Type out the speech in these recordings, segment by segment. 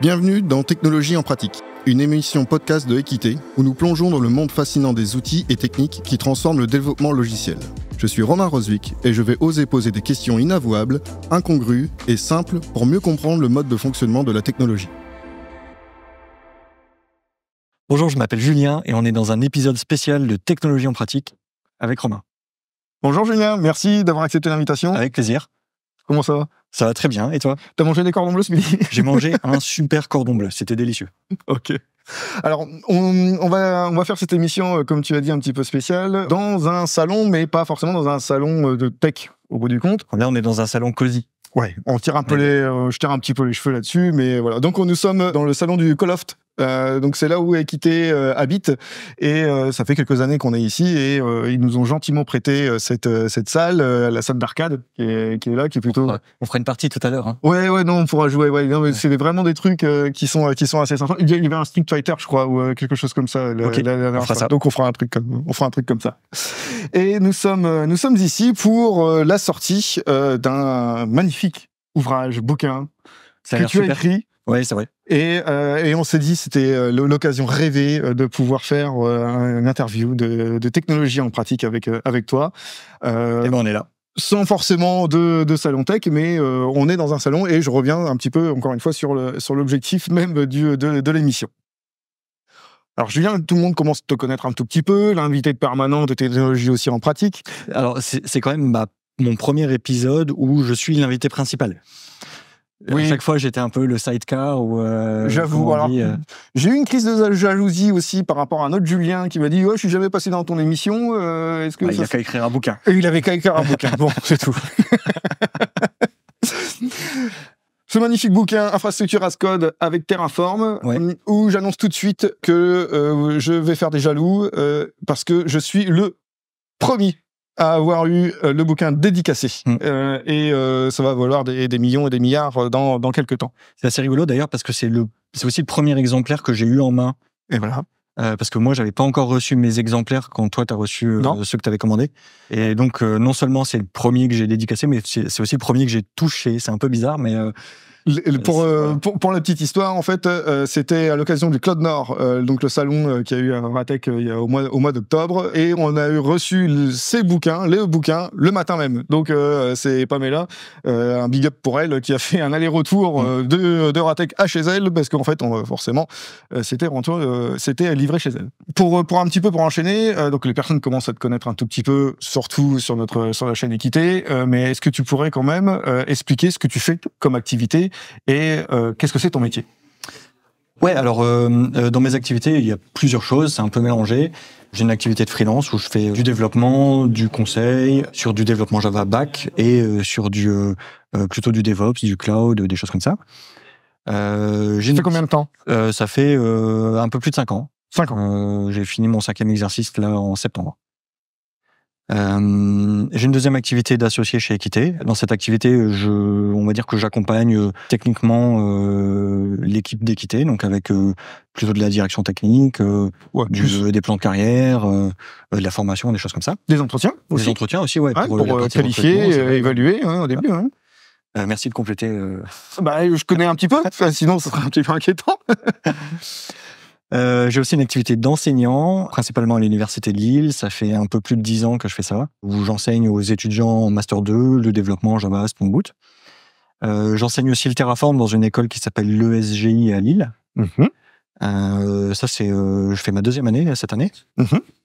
Bienvenue dans Technologie en pratique, une émission podcast de Equité où nous plongeons dans le monde fascinant des outils et techniques qui transforment le développement logiciel. Je suis Romain Roswick et je vais oser poser des questions inavouables, incongrues et simples pour mieux comprendre le mode de fonctionnement de la technologie. Bonjour, je m'appelle Julien et on est dans un épisode spécial de Technologie en pratique avec Romain. Bonjour Julien, merci d'avoir accepté l'invitation. Avec plaisir. Comment ça va ? Ça va très bien, et toi ? T'as mangé des cordons bleus ce midi ? J'ai mangé un super cordon bleu, c'était délicieux. Ok. Alors, on va faire cette émission, comme tu as dit, un petit peu spéciale, dans un salon, mais pas forcément dans un salon de tech, au bout du compte. Là, on est dans un salon cosy. Ouais, on tire un peu je tire un petit peu les cheveux là-dessus, mais voilà. Donc, nous sommes dans le salon du Coloft. Donc c'est là où Equité habite et ça fait quelques années qu'on est ici et ils nous ont gentiment prêté cette salle, la salle d'arcade qui est là, qui est plutôt. On fera une partie tout à l'heure. Hein. Ouais, non, on pourra jouer. Ouais, non, mais c'est vraiment des trucs qui sont assez sympas. Il y avait un Street Fighter, je crois, ou quelque chose comme ça. On fera ça. Donc on fera un truc comme ça. Et nous sommes ici pour la sortie d'un magnifique ouvrage, bouquin que tu as écrit. Oui, c'est vrai. Et on s'est dit c'était l'occasion rêvée de pouvoir faire une interview de technologie en pratique avec toi. Et ben on est là. Sans forcément de salon tech, mais on est dans un salon et je reviens un petit peu encore une fois sur l'objectif même de l'émission. Alors Julien, tout le monde commence à te connaître un tout petit peu, l'invité permanent de technologie aussi en pratique. Alors c'est quand même mon premier épisode où je suis l'invité principal. Oui. À chaque fois, j'étais un peu le sidecar. J'avoue. Alors, j'ai eu une crise de jalousie aussi par rapport à un autre Julien qui m'a dit je suis jamais passé dans ton émission. Est-ce que il a qu'à écrire un bouquin. Et il avait qu'à écrire un bouquin. Bon, c'est tout. Ce magnifique bouquin, Infrastructure as Code avec Terraform, où j'annonce tout de suite que je vais faire des jaloux parce que je suis le premier à avoir eu le bouquin dédicacé. Et ça va valoir des millions et des milliards dans quelques temps. C'est assez rigolo d'ailleurs parce que c'est aussi le premier exemplaire que j'ai eu en main. Et voilà. Parce que moi, j'avais pas encore reçu mes exemplaires quand toi, tu as reçu ceux que tu avais commandés. Et donc, non seulement c'est le premier que j'ai dédicacé, mais c'est aussi le premier que j'ai touché. C'est un peu bizarre, mais... Pour la petite histoire, en fait, c'était à l'occasion du Cloud Nord, donc le salon qui a eu à Ratech au mois d'octobre, et on a reçu les bouquins, le matin même. Donc c'est Pamela, un big up pour elle, qui a fait un aller-retour de Ratech à chez elle, parce qu'en fait, forcément, c'était livré chez elle. Pour un petit peu pour enchaîner, donc les personnes commencent à te connaître un tout petit peu, surtout sur la chaîne Equité, mais est-ce que tu pourrais quand même expliquer ce que tu fais comme activité? Et qu'est-ce que c'est ton métier ? Ouais, alors dans mes activités, il y a plusieurs choses, c'est un peu mélangé. J'ai une activité de freelance où je fais du développement, du conseil, sur du développement Java back et sur plutôt du DevOps, du cloud, des choses comme ça. Ça fait combien de temps ? Ça fait un peu plus de 5 ans. 5 ans. J'ai fini mon 5e exercice là en septembre. J'ai une deuxième activité d'associé chez Equité. Dans cette activité, on va dire que j'accompagne techniquement l'équipe d'Equité, donc avec plutôt de la direction technique, des plans de carrière, de la formation, des choses comme ça. Des entretiens aussi. Des entretiens aussi, ouais. Pour qualifier, évaluer au début. Merci de compléter. Je connais un petit peu, sinon ce serait un petit peu inquiétant. J'ai aussi une activité d'enseignant, principalement à l'université de Lille. Ça fait un peu plus de 10 ans que je fais ça, où j'enseigne aux étudiants en Master 2, le développement Java, Spring Boot. J'enseigne aussi le Terraform dans une école qui s'appelle l'ESGI à Lille. Ça, je fais ma 2e année cette année.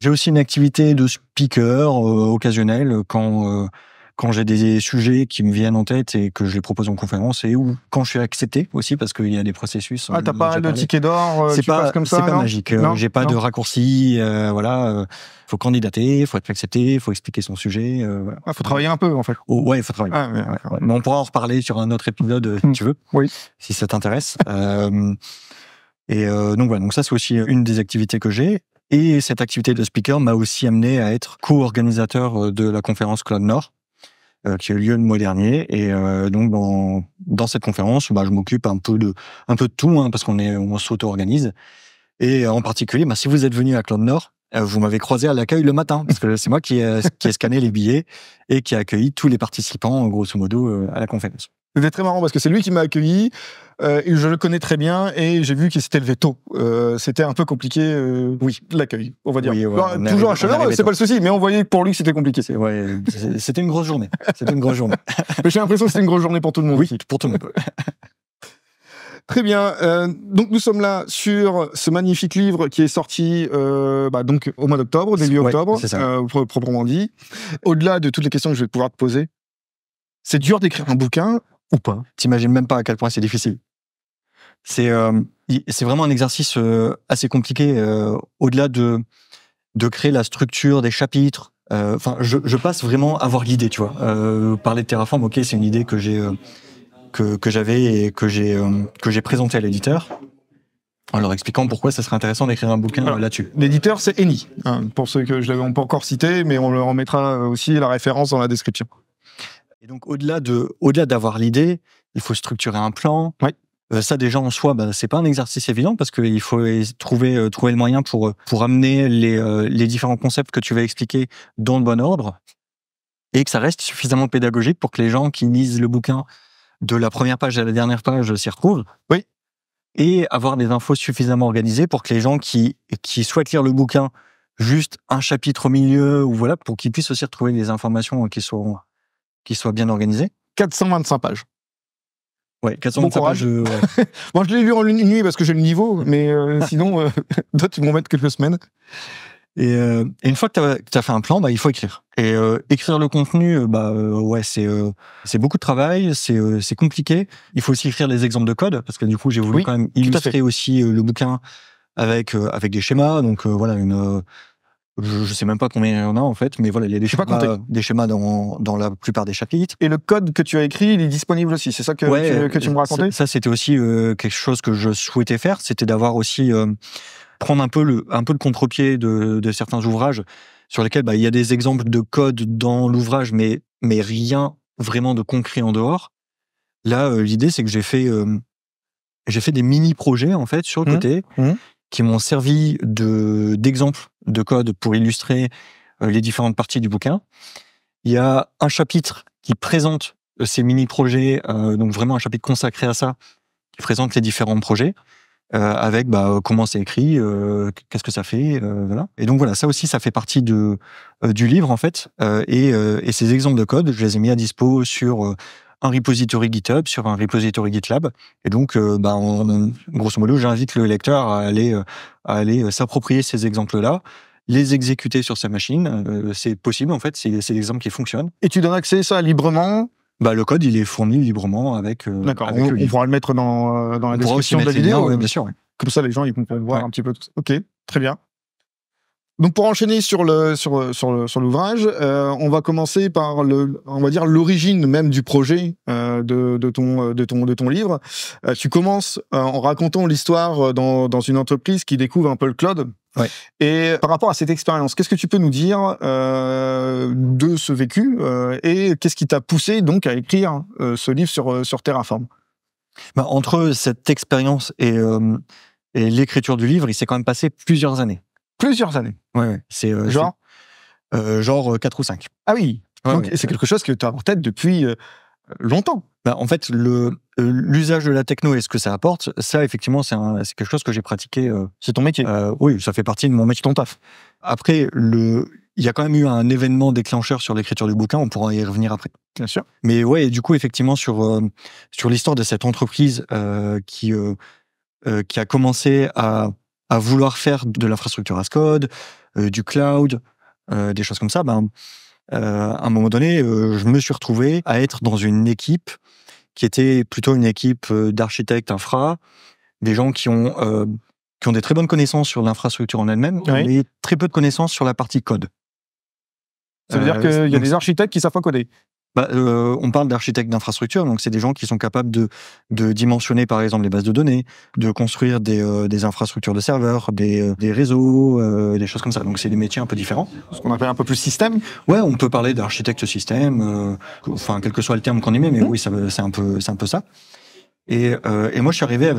J'ai aussi une activité de speaker occasionnelle quand j'ai des sujets qui me viennent en tête et que je les propose en conférence et ou quand je suis accepté aussi parce qu'il y a des processus. T'as pas le ticket d'or, tu passes comme ça, c'est pas magique. J'ai pas de raccourci. Faut candidater, faut être accepté, faut expliquer son sujet. Faut travailler un peu en fait. Il faut travailler. Mais on pourra en reparler sur un autre épisode si tu veux. Oui. Si ça t'intéresse. Donc ça c'est aussi une des activités que j'ai. Et cette activité de speaker m'a aussi amené à être co-organisateur de la conférence Cloud Nord. Qui a eu lieu le mois dernier, et donc dans cette conférence, je m'occupe un peu de tout, parce on s'auto-organise, et en particulier, si vous êtes venu à Cloud Nord, vous m'avez croisé à l'accueil le matin, parce que c'est moi qui ai scanné les billets et qui a accueilli tous les participants, grosso modo, à la conférence. C'était très marrant parce que c'est lui qui m'a accueilli. Et je le connais très bien et j'ai vu qu'il s'était levé tôt. C'était un peu compliqué, oui, l'accueil, on va dire. Oui, ouais, Toujours à chaleur, c'est pas le souci, mais on voyait que pour lui c'était compliqué. Ouais, c'était une grosse journée. C'était une grosse journée. Mais j'ai l'impression que c'était une grosse journée pour tout le monde. Oui, pour tout le monde. Très bien. Donc nous sommes là sur ce magnifique livre qui est sorti donc au mois d'octobre, début octobre, c'est ça. proprement dit. Au-delà de toutes les questions que je vais pouvoir te poser, c'est dur d'écrire un bouquin ou pas? T'imagines même pas à quel point c'est difficile. C'est vraiment un exercice assez compliqué. Au-delà de créer la structure des chapitres. Enfin, je passe vraiment à avoir l'idée, tu vois. Parler de Terraform, ok, c'est une idée que j'avais et que j'ai présentée à l'éditeur, en leur expliquant pourquoi ça serait intéressant d'écrire un bouquin là-dessus. L'éditeur, c'est Eni, pour ceux que je l'avais pas encore cité, mais on leur mettra aussi la référence dans la description. Et donc, au-delà d'avoir l'idée, il faut structurer un plan. Ouais. Ça, déjà, en soi, c'est pas un exercice évident parce qu'il faut trouver le moyen pour amener les différents concepts que tu vas expliquer dans le bon ordre et que ça reste suffisamment pédagogique pour que les gens qui lisent le bouquin de la première page à la dernière page s'y retrouvent. Oui. Et avoir des infos suffisamment organisées pour que les gens qui souhaitent lire le bouquin juste un chapitre au milieu ou voilà, pour qu'ils puissent aussi retrouver des informations qui soient bien organisées. 425 pages. Ouais, 425 pages. Ouais. Moi, je l'ai lu en une nuit parce que j'ai le niveau, mais sinon, d'autres, ils vont mettre quelques semaines. Et une fois que tu as fait un plan, il faut écrire. Et écrire le contenu, c'est beaucoup de travail, c'est compliqué. Il faut aussi écrire les exemples de code, parce que du coup, j'ai voulu quand même illustrer aussi le bouquin avec des schémas. Donc voilà, je sais même pas combien il y en a en fait, mais voilà, il y a des schémas dans la plupart des chapitres. Et le code que tu as écrit, il est disponible aussi, c'est ça que tu me racontais? Ça, c'était aussi quelque chose que je souhaitais faire, c'était d'avoir aussi prendre un peu le contre-pied de certains ouvrages sur lesquels il y a des exemples de code dans l'ouvrage, mais rien vraiment de concret en dehors. Là, l'idée, c'est que j'ai fait des mini-projets en fait sur le côté qui m'ont servi d'exemples de code pour illustrer les différentes parties du bouquin. Il y a un chapitre qui présente ces mini-projets, donc vraiment un chapitre consacré à ça, qui présente les différents projets. Avec comment c'est écrit, qu'est-ce que ça fait, voilà. Et donc voilà, ça aussi, ça fait partie du livre en fait. Et ces exemples de code, je les ai mis à dispo sur un repository GitHub, sur un repository GitLab. Et donc, grosso modo, j'invite le lecteur à aller s'approprier ces exemples-là, les exécuter sur sa machine. C'est possible en fait, c'est des exemples qui fonctionnent. Et tu donnes accès à ça librement? Le code, il est fourni librement avec. D'accord. On pourra le mettre dans la description de la vidéo. Oui, bien sûr. Ouais. Comme ça, les gens ils pourront voir un petit peu tout ça. Ok, très bien. Donc pour enchaîner sur l'ouvrage, on va commencer par l'origine même du projet de ton livre. Tu commences en racontant l'histoire dans une entreprise qui découvre un peu le cloud. Ouais. Et par rapport à cette expérience, qu'est-ce que tu peux nous dire de ce vécu et qu'est-ce qui t'a poussé donc à écrire ce livre sur Terraform? Entre cette expérience et l'écriture du livre, il s'est quand même passé plusieurs années. Plusieurs années. Ouais. C'est genre 4 ou 5. Ah oui. Donc c'est quelque chose que tu as en tête depuis longtemps. En fait, l'usage de la techno et ce que ça apporte, ça, effectivement, c'est quelque chose que j'ai pratiqué. C'est ton métier. Oui, ça fait partie de mon métier, ton taf. Après, il y a quand même eu un événement déclencheur sur l'écriture du bouquin, on pourra y revenir après. Bien sûr. Mais ouais, du coup, effectivement, sur l'histoire de cette entreprise qui a commencé à vouloir faire de l'infrastructure as code, du cloud, des choses comme ça, à un moment donné, je me suis retrouvé à être dans une équipe qui était plutôt une équipe d'architectes infra, des gens qui ont des très bonnes connaissances sur l'infrastructure en elle-même, mais très peu de connaissances sur la partie code. Ça veut dire qu'il y a des architectes qui savent pas coder. On parle d'architectes d'infrastructure, donc c'est des gens qui sont capables de dimensionner par exemple les bases de données, de construire des infrastructures de serveurs, des réseaux, des choses comme ça. Donc c'est des métiers un peu différents. Ce qu'on appelle un peu plus système. Ouais, on peut parler d'architecte système, quel que soit le terme qu'on y met, mais oui, c'est un peu ça. Et moi, je suis arrivé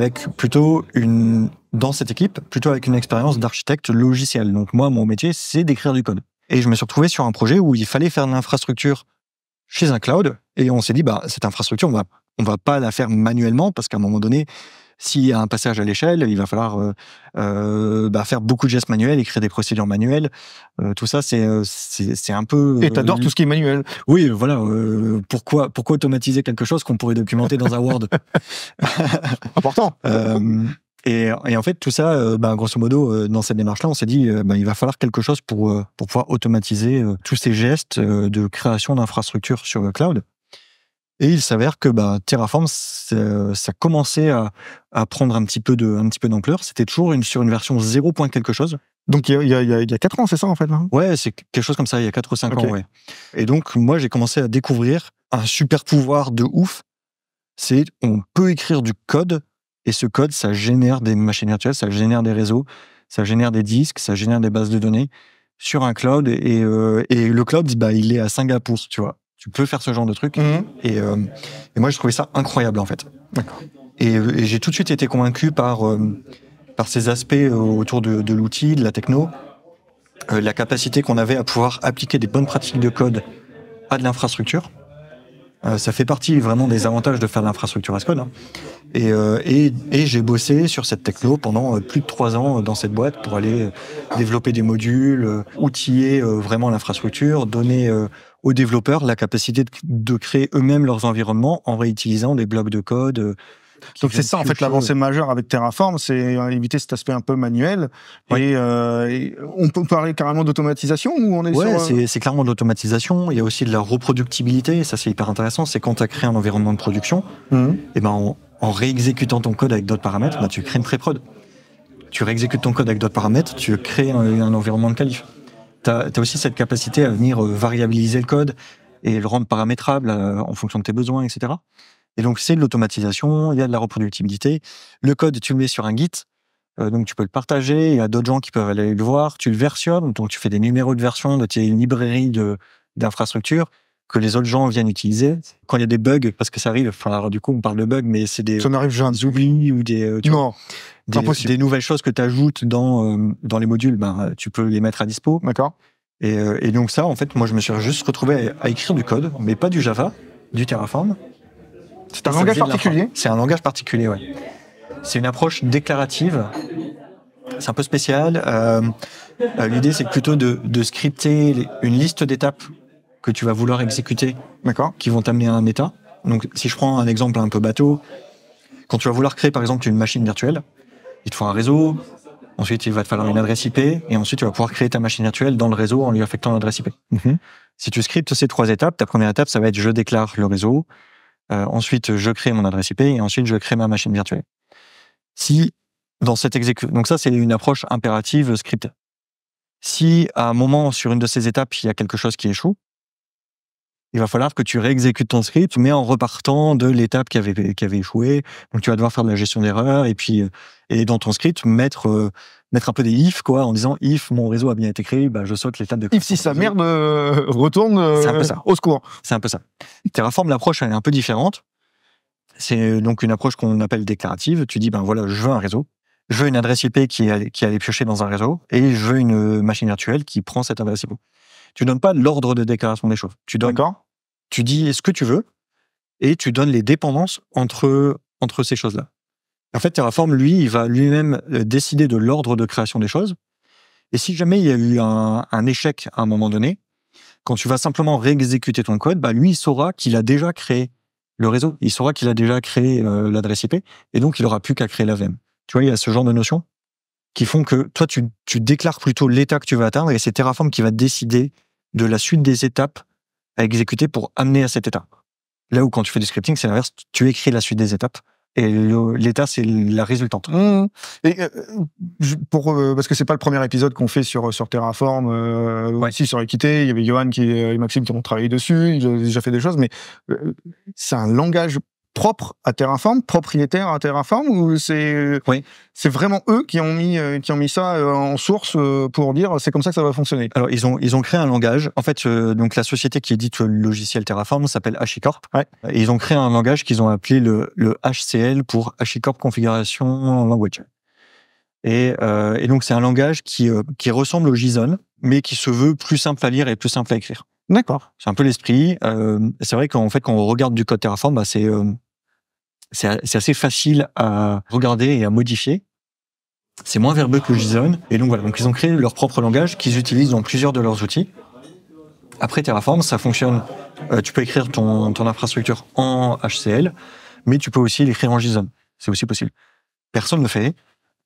dans cette équipe, plutôt avec une expérience d'architecte logiciel. Donc moi, mon métier, c'est d'écrire du code. Et je me suis retrouvé sur un projet où il fallait faire de l'infrastructure chez un cloud, et on s'est dit, cette infrastructure, on va on va pas la faire manuellement parce qu'à un moment donné, s'il y a un passage à l'échelle, il va falloir faire beaucoup de gestes manuels, écrire des procédures manuelles. Tout ça, c'est un peu... Et t'adores tout ce qui est manuel. Oui, voilà. Pourquoi automatiser quelque chose qu'on pourrait documenter dans un Word? Important. Et en fait, tout ça, grosso modo, dans cette démarche-là, on s'est dit, il va falloir quelque chose pour pouvoir automatiser tous ces gestes de création d'infrastructures sur le cloud. Et il s'avère que Terraform, ça commençait à prendre un petit peu d'ampleur. C'était toujours sur une version 0. quelque chose. Donc il y a 4 ans, c'est ça en fait? Hein, ouais, c'est quelque chose comme ça, il y a 4 ou 5 ans. Ouais. Et donc, moi, j'ai commencé à découvrir un super pouvoir de ouf. C'est on peut écrire du code, et ce code, ça génère des machines virtuelles, ça génère des réseaux, ça génère des disques, ça génère des bases de données sur un cloud. Et le cloud, il est à Singapour, tu vois. Tu peux faire ce genre de truc. Et moi, je trouvais ça incroyable, en fait. D'accord. Et j'ai tout de suite été convaincu par ces aspects autour de l'outil, de la techno, la capacité qu'on avait à pouvoir appliquer des bonnes pratiques de code à de l'infrastructure. Ça fait partie vraiment des avantages de faire de l'infrastructure as code. Hein. Et j'ai bossé sur cette techno pendant plus de 3 ans dans cette boîte pour aller développer des modules, outiller vraiment l'infrastructure, donner aux développeurs la capacité de créer eux-mêmes leurs environnements en réutilisant des blocs de code. Donc c'est ça en fait l'avancée majeure avec Terraform, c'est éviter cet aspect un peu manuel. Oui. Et on peut parler carrément d'automatisation ou on est sur... c'est clairement de l'automatisation. Il y a aussi de la reproductibilité. Ça c'est hyper intéressant. C'est quand tu as créé un environnement de production, et en réexécutant ton code avec d'autres paramètres, tu crées une pré-prod. Tu réexécutes ton code avec d'autres paramètres, tu crées un environnement de qualif. Tu as aussi cette capacité à venir variabiliser le code et le rendre paramétrable en fonction de tes besoins, etc. Et donc, c'est de l'automatisation, il y a de la reproductibilité. Le code, tu le mets sur un Git, donc tu peux le partager, il y a d'autres gens qui peuvent aller le voir, tu le versionnes, donc tu fais des numéros de version de tes librairies d'infrastructures que les autres gens viennent utiliser. Quand il y a des bugs, parce que ça arrive, alors du coup, on parle de bugs, mais c'est des oublis ou des nouvelles choses que tu ajoutes dans les modules, tu peux les mettre à dispo. D'accord. Et donc ça, en fait, moi, je me suis juste retrouvé à écrire du code, mais pas du Java, du Terraform. C'est un langage particulier? C'est un langage particulier, ouais. C'est une approche déclarative. C'est un peu spécial. L'idée, c'est plutôt de scripter une liste d'étapes que tu vas vouloir exécuter, qui vont t'amener à un état. Donc, si je prends un exemple un peu bateau, quand tu vas vouloir créer, par exemple, une machine virtuelle, il te faut un réseau, ensuite, il va te falloir une adresse IP, et ensuite, tu vas pouvoir créer ta machine virtuelle dans le réseau en lui affectant l'adresse IP. Si tu scriptes ces 3 étapes, ta première étape, ça va être je déclare le réseau, ensuite, je crée mon adresse IP, et ensuite, je crée ma machine virtuelle. Si, dans cette donc ça, c'est une approche impérative script. Si, à un moment, sur une de ces étapes, il y a quelque chose qui échoue, il va falloir que tu réexécutes ton script, mais en repartant de l'étape qui avait échoué. Donc, tu vas devoir faire de la gestion d'erreurs, et dans ton script, mettre un peu des if, en disant if mon réseau a bien été créé, je saute l'étape de... If si sa merde retourne au secours. C'est un peu ça. Terraform, l'approche, elle est un peu différente. C'est donc une approche qu'on appelle déclarative. Tu dis, voilà, je veux un réseau, je veux une adresse IP qui allait piocher dans un réseau, et je veux une machine virtuelle qui prend cette adresse IP. Tu donnes pas l'ordre de déclaration des choses. Tu dis ce que tu veux, et tu donnes les dépendances entre ces choses-là. En fait, Terraform, lui, il va lui-même décider de l'ordre de création des choses. Et si jamais il y a eu un échec à un moment donné, quand tu vas simplement réexécuter ton code, lui, il saura qu'il a déjà créé le réseau. Il saura qu'il a déjà créé l'adresse IP, et donc il n'aura plus qu'à créer la VM. Tu vois, il y a ce genre de notions qui font que toi, tu déclares plutôt l'état que tu veux atteindre, et c'est Terraform qui va décider de la suite des étapes à exécuter pour amener à cet état. Là où quand tu fais du scripting, c'est l'inverse, tu écris la suite des étapes, et l'état, c'est la résultante. Et parce que c'est pas le premier épisode qu'on fait sur Terraform, aussi sur Equité, il y avait Johan et Maxime qui ont travaillé dessus, ils ont déjà fait des choses, mais c'est un langage propre à Terraform, propriétaire à Terraform, ou c'est vraiment eux qui ont mis ça en source pour dire c'est comme ça que ça va fonctionner? Alors ils ont créé un langage. En fait, donc la société qui édite le logiciel Terraform s'appelle HashiCorp. Et ils ont créé un langage qu'ils ont appelé le HCL pour HashiCorp Configuration Language. Et donc c'est un langage qui ressemble au JSON, mais qui se veut plus simple à lire et plus simple à écrire. D'accord. C'est un peu l'esprit. C'est vrai qu'en fait, quand on regarde du code Terraform, c'est assez facile à regarder et à modifier. C'est moins verbeux que JSON. Et donc voilà, donc ils ont créé leur propre langage qu'ils utilisent dans plusieurs de leurs outils. Après Terraform, ça fonctionne. Tu peux écrire ton infrastructure en HCL, mais tu peux aussi l'écrire en JSON. C'est aussi possible. Personne ne le fait,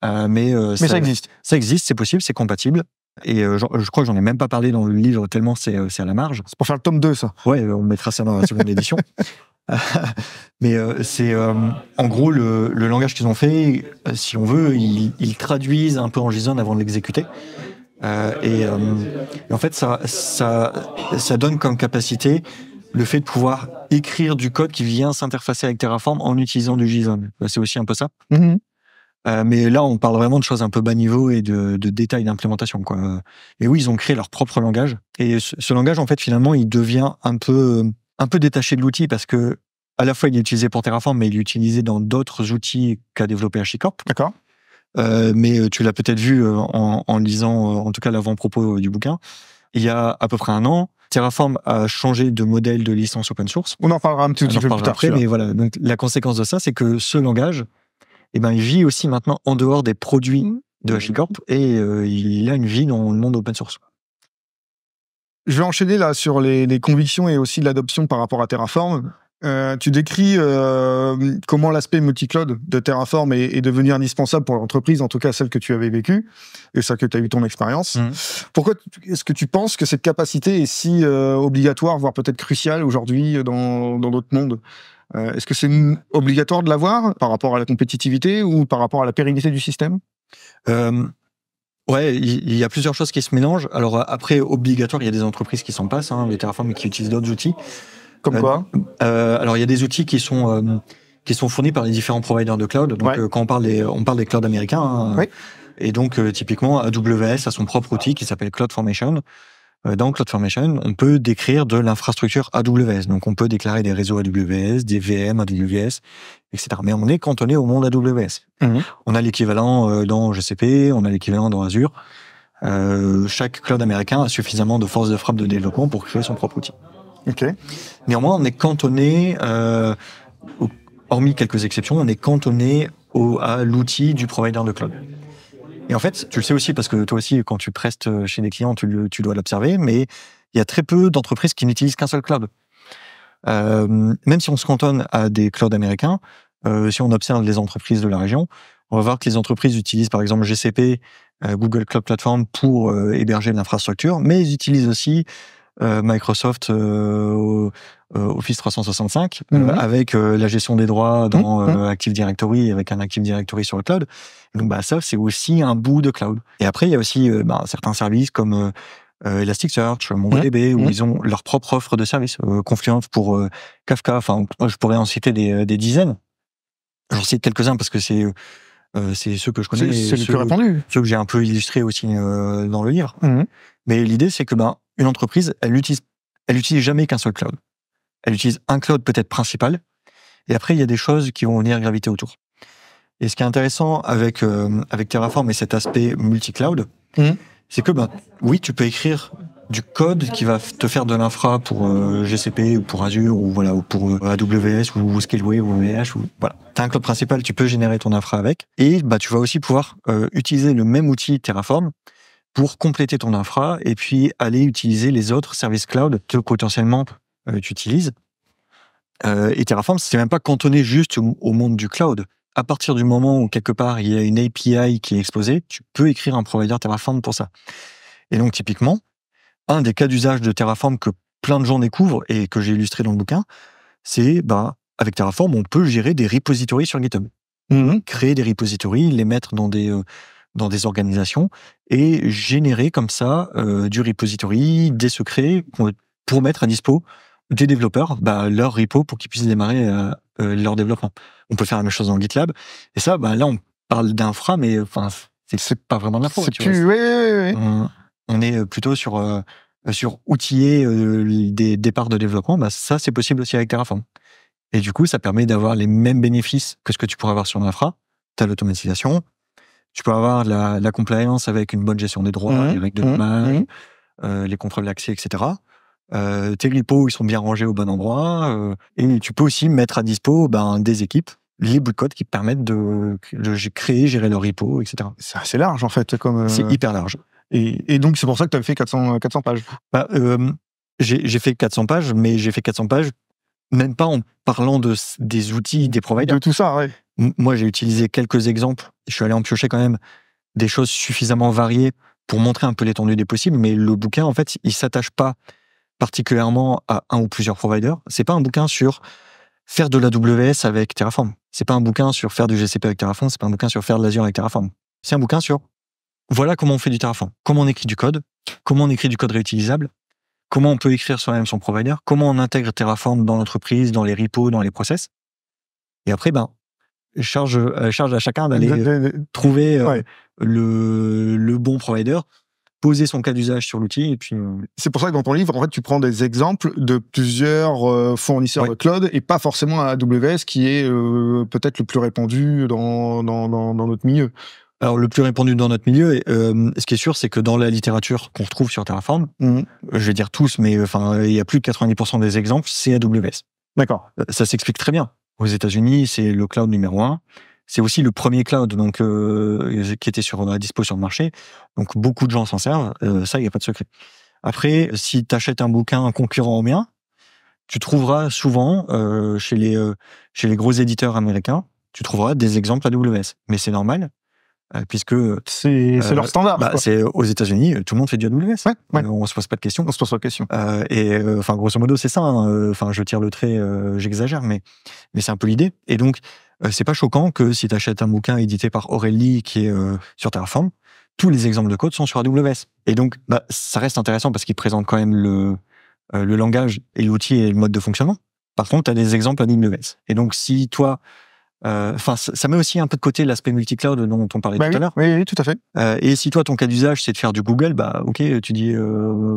mais ça existe. Ça existe, c'est possible, c'est compatible. Et je crois que j'en ai même pas parlé dans le livre tellement c'est à la marge. C'est pour faire le tome 2, ça. Ouais, on mettra ça dans la seconde édition. Mais c'est en gros le langage qu'ils ont fait, si on veut, ils traduisent un peu en JSON avant de l'exécuter. Et en fait, ça donne comme capacité le fait de pouvoir écrire du code qui vient s'interfacer avec Terraform en utilisant du JSON. C'est aussi un peu ça. Mm-hmm. Mais là, on parle vraiment de choses un peu bas niveau et de détails d'implémentation, quoi. Et oui, ils ont créé leur propre langage. Et ce langage, en fait, finalement, il devient un peu détaché de l'outil parce que à la fois, il est utilisé pour Terraform, mais il est utilisé dans d'autres outils qu'a développé HashiCorp. D'accord. Mais tu l'as peut-être vu en lisant, en tout cas, l'avant-propos du bouquin. Il y a à peu près un an, Terraform a changé de modèle de licence open source. On en parlera un petit peu plus tard. Après, mais voilà. Donc, la conséquence de ça, c'est que ce langage, eh ben, il vit aussi maintenant en dehors des produits de HashiCorp et il a une vie dans le monde open source. Je vais enchaîner là sur les convictions et aussi l'adoption par rapport à Terraform. Tu décris comment l'aspect multi-cloud de Terraform est devenu indispensable pour l'entreprise, en tout cas celle que tu avais vécue, et ça que tu as eu ton expérience. Pourquoi est-ce que tu penses que cette capacité est si obligatoire, voire peut-être cruciale aujourd'hui dans notre monde ? Est-ce que c'est obligatoire de l'avoir par rapport à la compétitivité ou par rapport à la pérennité du système ? Ouais, il y a plusieurs choses qui se mélangent. Alors après, obligatoire, il y a des entreprises qui s'en passent, les Terraform, mais qui utilisent d'autres outils. Comme quoi ? Alors il y a des outils qui sont fournis par les différents providers de cloud. Donc quand on parle des clouds américains, et donc typiquement AWS a son propre outil qui s'appelle CloudFormation. Dans CloudFormation, on peut décrire de l'infrastructure AWS. Donc on peut déclarer des réseaux AWS, des VM AWS, etc. Mais on est cantonné au monde AWS. On a l'équivalent dans GCP, on a l'équivalent dans Azure. Chaque cloud américain a suffisamment de force de frappe de développement pour créer son propre outil. Okay. Néanmoins, on est cantonné, hormis quelques exceptions, on est cantonné à l'outil du provider de cloud. Et en fait, tu le sais aussi parce que toi aussi, quand tu prestes chez des clients, tu dois l'observer, mais il y a très peu d'entreprises qui n'utilisent qu'un seul cloud. Même si on se cantonne à des clouds américains, si on observe les entreprises de la région, on va voir que les entreprises utilisent par exemple GCP, Google Cloud Platform pour héberger l'infrastructure, mais ils utilisent aussi Microsoft Office 365 avec la gestion des droits dans Active Directory, avec un Active Directory sur le cloud. Donc ça, c'est aussi un bout de cloud. Et après, il y a aussi certains services comme Elasticsearch, MongoDB, où ils ont leur propre offre de services. Confluent pour Kafka. Enfin, moi, je pourrais en citer des dizaines. J'en cite quelques-uns parce que c'est ceux que je connais, c'est les plus répandus, ceux que j'ai un peu illustrés aussi dans le livre. Mais l'idée, c'est que une entreprise, elle utilise jamais qu'un seul cloud. Elle utilise un cloud peut-être principal, et après il y a des choses qui vont venir graviter autour. Et ce qui est intéressant avec Terraform et cet aspect multi-cloud, c'est que oui, tu peux écrire du code qui va te faire de l'infra pour GCP ou pour Azure ou voilà, ou pour AWS ou Scaleway ou VH ou voilà. T'as un cloud principal, tu peux générer ton infra avec, et tu vas aussi pouvoir utiliser le même outil Terraform pour compléter ton infra et puis aller utiliser les autres services cloud que potentiellement tu utilises. Et Terraform, c'est même pas cantonné juste au monde du cloud. À partir du moment où quelque part il y a une API qui est exposée, tu peux écrire un provider Terraform pour ça. Et donc typiquement, un des cas d'usage de Terraform que plein de gens découvrent et que j'ai illustré dans le bouquin, c'est avec Terraform, on peut gérer des repositories sur GitHub. Créer des repositories, les mettre dans des organisations et générer comme ça du repository, des secrets pour mettre à dispo des développeurs leur repo pour qu'ils puissent démarrer leur développement. On peut faire la même chose dans GitLab. Et ça, là, on parle d'infra, mais c'est pas vraiment de l'infra. Oui. On est plutôt sur outiller des départs de développement. Ça, c'est possible aussi avec Terraform. Et du coup, ça permet d'avoir les mêmes bénéfices que ce que tu pourrais avoir sur l'infra. Tu as l'automatisation, tu peux avoir la compliance avec une bonne gestion des droits, les règles de dommage, les contrôles d'accès, etc. Tes repos, ils sont bien rangés au bon endroit. Et tu peux aussi mettre à dispo des équipes, les bouts de code qui permettent de créer, gérer leur repo, etc. C'est assez large, en fait. C'est hyper large. Et donc, c'est pour ça que tu as fait 400 pages. J'ai fait 400 pages, mais j'ai fait 400 pages même pas en parlant des outils, des providers. De tout ça, ouais. Moi, j'ai utilisé quelques exemples. Je suis allé en piocher quand même des choses suffisamment variées pour montrer un peu l'étendue des possibles, mais le bouquin, en fait, il s'attache pas particulièrement à un ou plusieurs providers. C'est pas un bouquin sur faire de l'AWS avec Terraform. C'est pas un bouquin sur faire du GCP avec Terraform. C'est pas un bouquin sur faire de l'Azure avec Terraform. C'est un bouquin sur voilà comment on fait du Terraform, comment on écrit du code, comment on écrit du code réutilisable, comment on peut écrire soi-même son provider, comment on intègre Terraform dans l'entreprise, dans les repos, dans les process. Et après, charge à chacun d'aller trouver le bon provider, poser son cas d'usage sur l'outil. Et puis, c'est pour ça que dans ton livre, en fait, tu prends des exemples de plusieurs fournisseurs de cloud et pas forcément AWS qui est peut-être le plus répandu dans notre milieu. Alors, le plus répandu dans notre milieu, ce qui est sûr, c'est que dans la littérature qu'on retrouve sur Terraform, je vais dire tous, mais il y a plus de 90% des exemples, c'est AWS. D'accord. Ça s'explique très bien. Aux États-Unis, c'est le cloud numéro 1. C'est aussi le premier cloud donc qui était à dispo sur le marché. Donc, beaucoup de gens s'en servent. Ça, il n'y a pas de secret. Après, si tu achètes un bouquin concurrent au mien, tu trouveras souvent, chez les gros éditeurs américains, tu trouveras des exemples AWS. Mais c'est normal. Puisque c'est leur standard. C'est aux États-Unis, tout le monde fait du AWS. Ouais. On se pose pas de questions. On se pose pas de questions. Grosso modo, c'est ça. Je tire le trait, j'exagère, mais c'est un peu l'idée. Et donc, c'est pas choquant que si tu achètes un bouquin édité par Aurélie qui est sur Terraform, tous les exemples de code sont sur AWS. Et donc, ça reste intéressant parce qu'il présente quand même le langage et l'outil et le mode de fonctionnement. Par contre, tu as des exemples AWS. Et donc, si toi ça met aussi un peu de côté l'aspect multi-cloud dont on parlait tout à l'heure. Oui, tout à fait. Et si toi, ton cas d'usage, c'est de faire du Google, ok, tu dis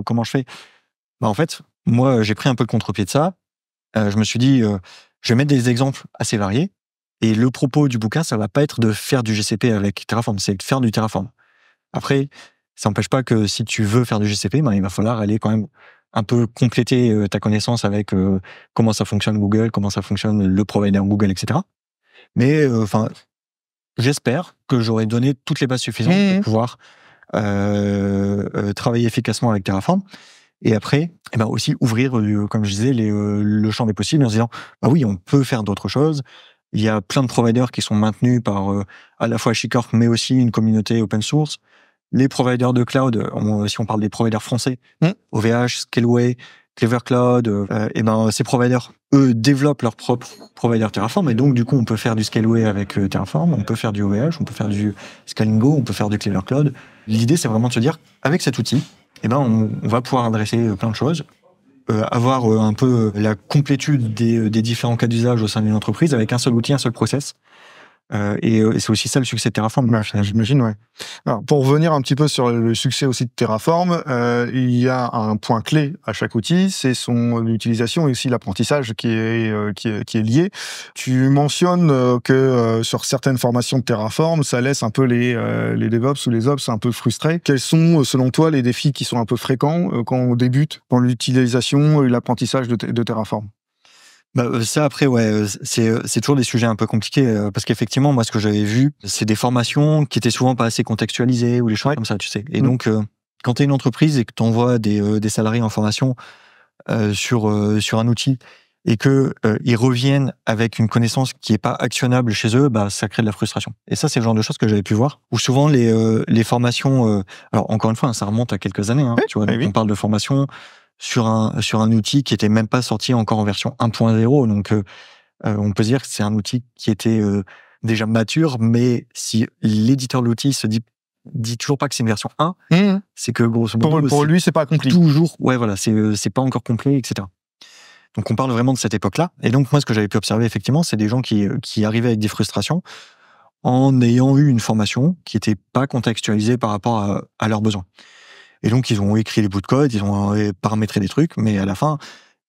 comment je fais. En fait, moi, j'ai pris un peu le contre-pied de ça. Je me suis dit, je vais mettre des exemples assez variés. Et le propos du bouquin, ça va pas être de faire du GCP avec Terraform, c'est de faire du Terraform. Après, ça n'empêche pas que si tu veux faire du GCP, il va falloir aller quand même un peu compléter ta connaissance avec comment ça fonctionne Google, comment ça fonctionne le provider Google, etc. Mais j'espère que j'aurai donné toutes les bases suffisantes pour pouvoir travailler efficacement avec Terraform. Et après, aussi ouvrir, comme je disais, le champ des possibles en se disant, oui, on peut faire d'autres choses. Il y a plein de providers qui sont maintenus par à la fois HashiCorp, mais aussi une communauté open source. Les providers de cloud, si on parle des providers français, OVH, Scaleway, Clever Cloud, ces providers, eux, développent leur propre provider Terraform, et donc, du coup, on peut faire du Scaleway avec Terraform, on peut faire du OVH, on peut faire du Scalingo, on peut faire du Clever Cloud. L'idée, c'est vraiment de se dire, avec cet outil, on va pouvoir adresser plein de choses, avoir un peu la complétude des différents cas d'usage au sein d'une entreprise avec un seul outil, un seul process. Et c'est aussi ça le succès de Terraform. J'imagine, ouais. Alors, pour revenir un petit peu sur le succès aussi de Terraform, il y a un point clé à chaque outil, c'est son utilisation et aussi l'apprentissage qui est lié. Tu mentionnes que sur certaines formations de Terraform, ça laisse un peu les DevOps ou les Ops un peu frustrés. Quels sont, selon toi, les défis qui sont un peu fréquents quand on débute dans l'utilisation et l'apprentissage de Terraform? Ça, après, c'est toujours des sujets un peu compliqués, parce qu'effectivement, moi, ce que j'avais vu, c'est des formations qui étaient souvent pas assez contextualisées ou des choses comme ça, tu sais. Et donc, quand tu es une entreprise et que tu envoies des salariés en formation sur un outil et que ils reviennent avec une connaissance qui est pas actionnable chez eux, ça crée de la frustration. Et ça, c'est le genre de choses que j'avais pu voir. Ou souvent, les formations... alors, encore une fois, ça remonte à quelques années, tu vois, on parle de formation sur un outil qui était même pas sorti encore en version 1.0, donc on peut dire que c'est un outil qui était déjà mature, mais si l'éditeur de l'outil se dit toujours pas que c'est une version 1, c'est que grosso modo pour lui c'est pas accompli. Toujours, c'est pas encore complet, etc. Donc on parle vraiment de cette époque-là. Et donc moi ce que j'avais pu observer effectivement, c'est des gens qui arrivaient avec des frustrations en ayant eu une formation qui était pas contextualisée par rapport à leurs besoins. Et donc, ils ont écrit les bouts de code, ils ont paramétré des trucs, mais à la fin,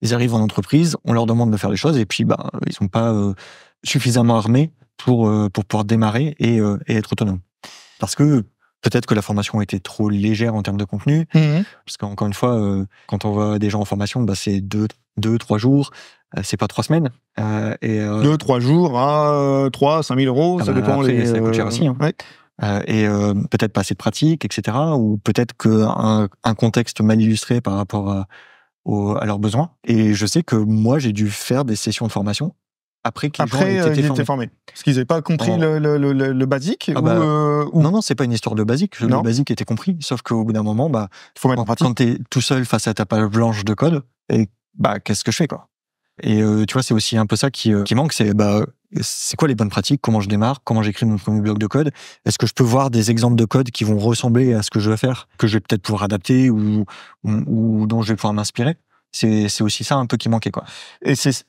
ils arrivent en entreprise, on leur demande de faire des choses, et puis ils sont pas suffisamment armés pour pouvoir démarrer et être autonomes. Parce que Peut-être que la formation était trop légère en termes de contenu, parce qu'encore une fois, quand on voit des gens en formation, bah, c'est 2-3 jours, c'est pas 3 semaines. 2-3 jours à 3-5 000 euros, ça dépend. Après, ça coûte cher aussi. Hein. Ouais. Peut-être pas assez de pratique, etc. Ou peut-être qu'un contexte mal illustré par rapport à leurs besoins. Et je sais que moi, j'ai dû faire des sessions de formation après qu'ils étaient formés. Parce qu'ils n'avaient pas compris le basique Non, c'est pas une histoire de basique. Le basique était compris. Sauf qu'au bout d'un moment, bah, faut mettre en pratique. Quand tu es tout seul face à ta page blanche de code, et bah, qu'est-ce que je fais, quoi. Et tu vois, c'est aussi un peu ça qui manque, c'est quoi les bonnes pratiques, comment je démarre, comment j'écris mon premier bloc de code, est-ce que je peux voir des exemples de code qui vont ressembler à ce que je veux faire, que je vais peut-être pouvoir adapter ou dont je vais pouvoir m'inspirer. C'est aussi ça un peu qui manquait, quoi. Et c'est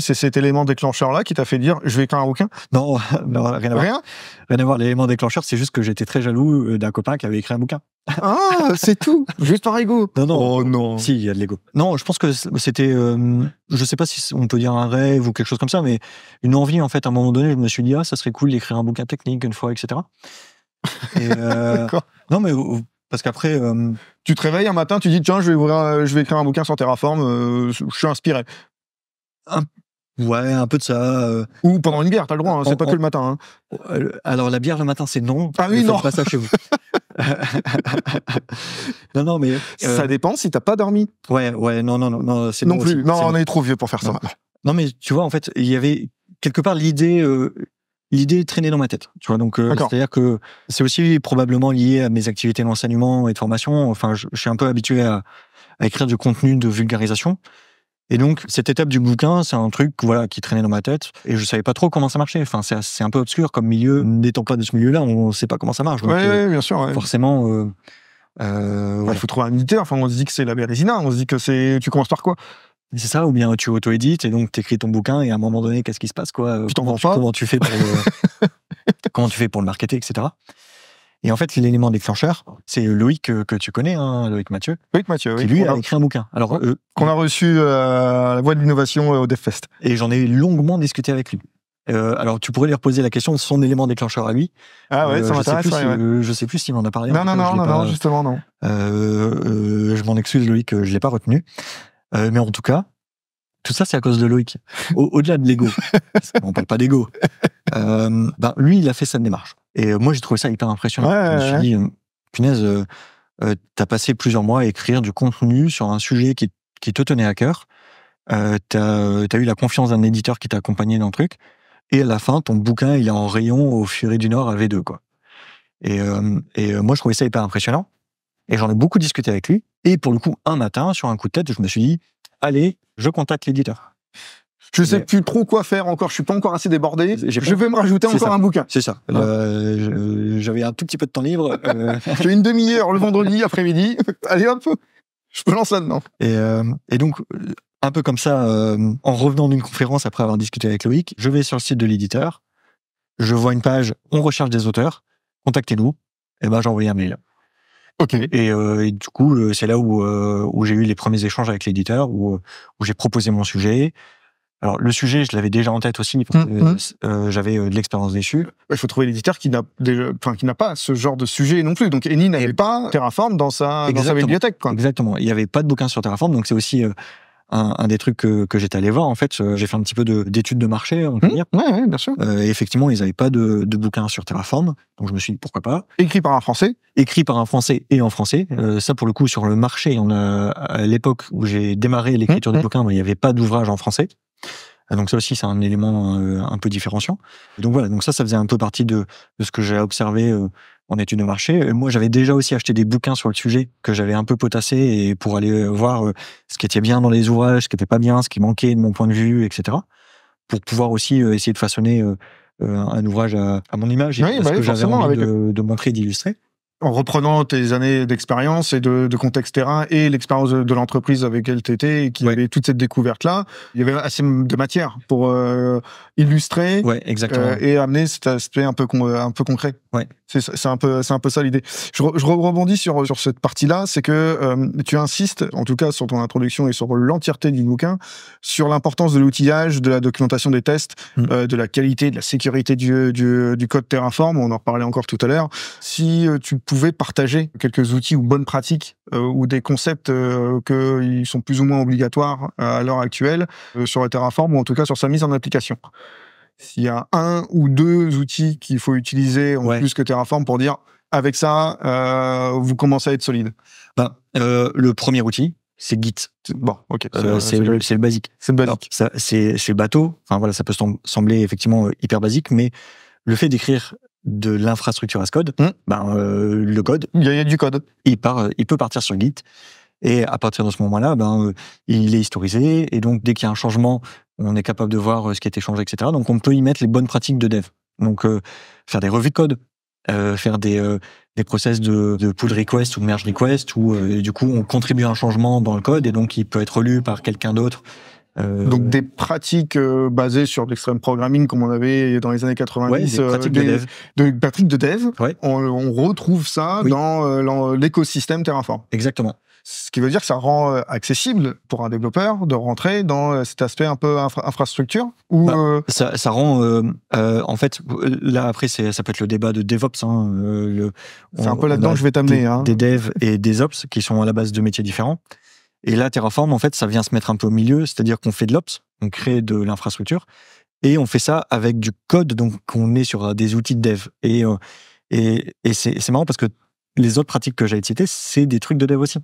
cet élément déclencheur-là qui t'a fait dire je vais écrire un bouquin? Non, rien à voir. Rien à voir. L'élément déclencheur, c'est juste que j'étais très jaloux d'un copain qui avait écrit un bouquin. Ah, c'est tout. Juste par ego. Non. Oh non. Si, il y a de l'ego. Non, je pense que c'était, je sais pas si on peut dire un rêve ou quelque chose comme ça, mais une envie, en fait, à un moment donné, je me suis dit, ça serait cool d'écrire un bouquin technique une fois, etc. Et, D'accord. Non, mais parce qu'après, tu te réveilles un matin, tu dis tiens, je vais écrire un bouquin sur Terraform, je suis inspiré. Ouais, un peu de ça. Ou pendant une bière, t'as le droit, c'est pas que le matin. Alors la bière le matin, c'est non. Ah oui, non. Faites pas ça chez vous. non, mais ça dépend si t'as pas dormi. Ouais, non, c'est non plus. Non, on est trop vieux pour faire ça. Non, mais tu vois, en fait, il y avait quelque part l'idée traînait dans ma tête, tu vois. Donc, c'est-à-dire que c'est aussi probablement lié à mes activités d'enseignement et de formation. Enfin, je suis un peu habitué à écrire du contenu de vulgarisation. Et donc, cette étape du bouquin, c'est un truc, voilà, qui traînait dans ma tête. Et je savais pas trop comment ça marchait. Enfin, c'est un peu obscur comme milieu. N'étant pas de ce milieu-là, on sait pas comment ça marche. Oui, bien sûr. Ouais. Forcément, il faut trouver un éditeur. Enfin, on se dit que c'est la Bérésina. On se dit que tu commences par quoi? C'est ça, ou bien tu auto-édites et donc t'écris ton bouquin et à un moment donné, qu'est-ce qui se passe, quoi? Tu t'en vends pas? Comment tu fais pour le marketer, etc. Et en fait, l'élément déclencheur, c'est Loïc que tu connais, hein, Loïc Mathieu. Loïc Mathieu, qui lui a écrit un bouquin. Alors, qu'on a reçu à la Voix de l'Innovation au DevFest. Et j'en ai longuement discuté avec lui. Alors, tu pourrais lui reposer la question de son élément déclencheur à lui. Ah ouais, ça m'intéresse. Je sais plus s'il m'en a parlé. Non, justement, non. Je m'en excuse, Loïc, je l'ai pas retenu. Mais en tout cas, tout ça, c'est à cause de Loïc. Au-delà de l'ego. On parle pas d'ego. Lui, il a fait cette démarche. Et moi, j'ai trouvé ça hyper impressionnant. Je me suis dit, punaise, t'as passé plusieurs mois à écrire du contenu sur un sujet qui te tenait à cœur. T'as eu la confiance d'un éditeur qui t'a accompagné dans le truc. Et à la fin, ton bouquin, il est en rayon au Furet du Nord à V2, quoi. Et moi, je trouvais ça hyper impressionnant. Et j'en ai beaucoup discuté avec lui. Et pour le coup, un matin, sur un coup de tête, je me suis dit, allez, je contacte l'éditeur. Je sais plus trop quoi faire encore, je suis pas encore assez débordé. Je vais me rajouter encore un bouquin. C'est ça. J'avais un tout petit peu de temps libre. J'ai une demi-heure le vendredi après-midi. Allez hop, je me lance là-dedans. Et donc, un peu comme ça, en revenant d'une conférence après avoir discuté avec Loïc, je vais sur le site de l'éditeur, je vois une page, on recherche des auteurs, contactez-nous. Et j'ai envoyé un mail. Ok. Et du coup, c'est là où j'ai eu les premiers échanges avec l'éditeur, où j'ai proposé mon sujet. Alors, le sujet, je l'avais déjà en tête aussi, parce que j'avais de l'expérience dessus. Il faut trouver l'éditeur qui n'a pas ce genre de sujet non plus. Donc, Eni n'avait pas Terraform dans sa bibliothèque, quoi. Exactement. Il n'y avait pas de bouquin sur Terraform, donc c'est aussi un des trucs que j'étais allé voir. En fait, j'ai fait un petit peu d'études de marché, on peut dire. Ouais, bien sûr. Et effectivement, ils n'avaient pas de bouquin sur Terraform, donc je me suis dit, pourquoi pas. Écrit par un Français. Écrit par un Français et en français. Ça, pour le coup, sur le marché, à l'époque où j'ai démarré l'écriture du bouquin, il n'y avait pas d'ouvrage en français. Donc ça aussi, c'est un élément un peu différenciant. Donc voilà, donc ça faisait un peu partie de ce que j'ai observé en études de marché. Et moi, j'avais déjà aussi acheté des bouquins sur le sujet que j'avais un peu potassé et pour aller voir ce qui était bien dans les ouvrages, ce qui était pas bien, ce qui manquait de mon point de vue, etc. Pour pouvoir aussi essayer de façonner un ouvrage à mon image et ce que j'avais envie de montrer et d'illustrer. En reprenant tes années d'expérience et de contexte terrain et l'expérience de l'entreprise avec laquelle tu étais et qui avait toute cette découverte-là, il y avait assez de matière pour illustrer et amener cet aspect un peu concret. Ouais. C'est un peu ça l'idée. Je rebondis sur cette partie-là, c'est que tu insistes, en tout cas sur ton introduction et sur l'entièreté du bouquin, sur l'importance de l'outillage, de la documentation des tests, de la qualité, de la sécurité du code Terraform. On en reparlait encore tout à l'heure. Si tu pouvez partager quelques outils ou bonnes pratiques ou des concepts qui sont plus ou moins obligatoires à l'heure actuelle sur le Terraform ou en tout cas sur sa mise en application. S'il y a un ou deux outils qu'il faut utiliser en plus que Terraform pour dire avec ça, vous commencez à être solide. Le premier outil, c'est Git. Bon, ok. C'est le basique. C'est le basique. C'est bateau. Enfin voilà, ça peut sembler effectivement hyper basique, mais le fait d'écrire de l'infrastructure as code, le code, il y a du code. Il peut partir sur Git. Et à partir de ce moment-là, il est historisé. Et donc, dès qu'il y a un changement, on est capable de voir ce qui a été changé, etc. Donc, on peut y mettre les bonnes pratiques de dev. Donc, faire des revues de code, faire des process de pull request ou merge request, où du coup, on contribue à un changement dans le code et donc, il peut être relu par quelqu'un d'autre. Donc des pratiques basées sur l'extreme programming comme on avait dans les années 90, des pratiques de dev. Pratiques de dev. Ouais. On retrouve ça dans l'écosystème Terraform. Exactement. Ce qui veut dire que ça rend accessible pour un développeur de rentrer dans cet aspect un peu infrastructure. Ça rend, en fait, là après ça peut être le débat de DevOps. C'est un peu là-dedans que je vais t'amener. Des devs et des ops qui sont à la base de métiers différents. Et là, Terraform, en fait, ça vient se mettre un peu au milieu, c'est-à-dire qu'on fait de l'ops, on crée de l'infrastructure, et on fait ça avec du code, donc on est sur des outils de dev. Et c'est marrant parce que les autres pratiques que j'avais citées, c'est des trucs de dev aussi.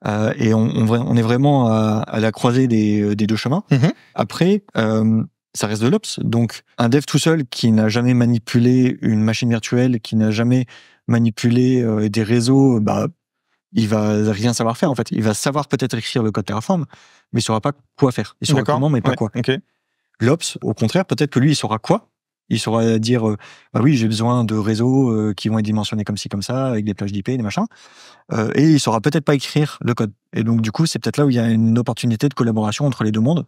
Et on est vraiment à la croisée des deux chemins. Après, ça reste de l'ops, donc un dev tout seul qui n'a jamais manipulé une machine virtuelle, qui n'a jamais manipulé des réseaux, il va rien savoir faire en fait. Il va savoir peut-être écrire le code Terraform, mais il saura pas quoi faire. Il saura comment, mais pas quoi. Okay. L'Ops, au contraire, peut-être que lui, il saura quoi. Il saura dire, oui, j'ai besoin de réseaux qui vont être dimensionnés comme ci, comme ça, avec des plages d'IP, des machins. Et il saura peut-être pas écrire le code. Et donc, du coup, c'est peut-être là où il y a une opportunité de collaboration entre les deux mondes.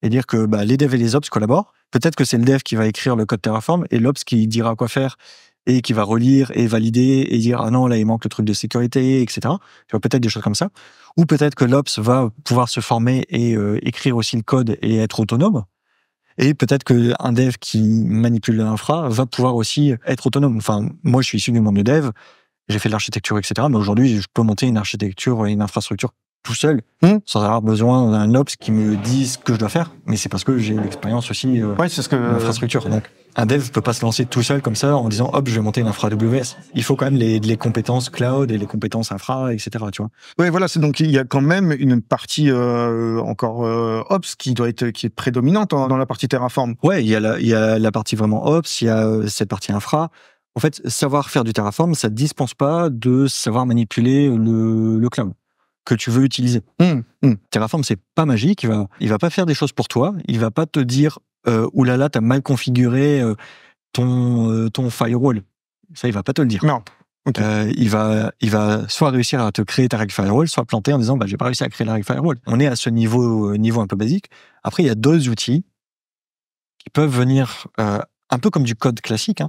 Et dire que les devs et les Ops collaborent. Peut-être que c'est le dev qui va écrire le code Terraform et l'Ops qui dira quoi faire et qui va relire et valider et dire « Ah non, là, il manque le truc de sécurité, etc. » Tu vois, peut-être des choses comme ça. Ou peut-être que l'Ops va pouvoir se former et écrire aussi le code et être autonome. Et peut-être qu'un dev qui manipule l'infra va pouvoir aussi être autonome. Enfin, moi, je suis issu du monde de dev, j'ai fait de l'architecture, etc. Mais aujourd'hui, je peux monter une architecture et une infrastructure tout seul, sans avoir besoin d'un Ops qui me dise ce que je dois faire. Mais c'est parce que j'ai l'expérience aussi d'infrastructure. Donc, un dev peut pas se lancer tout seul comme ça en disant hop, je vais monter une infra AWS. Il faut quand même les compétences cloud et les compétences infra, etc. Tu vois. Oui, voilà. C'est donc il y a quand même une partie encore Ops qui est prédominante dans la partie Terraform. Ouais, il y a la partie vraiment Ops, il y a cette partie infra. En fait, savoir faire du Terraform, ça ne dispense pas de savoir manipuler le cloud que tu veux utiliser. Terraform, c'est pas magique. Il va pas faire des choses pour toi. Il va pas te dire oulala, t'as mal configuré ton firewall. Ça, il va pas te le dire. Non. Okay. Il va soit réussir à te créer ta règle firewall, soit planter en disant j'ai pas réussi à créer la règle firewall. On est à ce niveau un peu basique. Après, il y a d'autres outils qui peuvent venir un peu comme du code classique,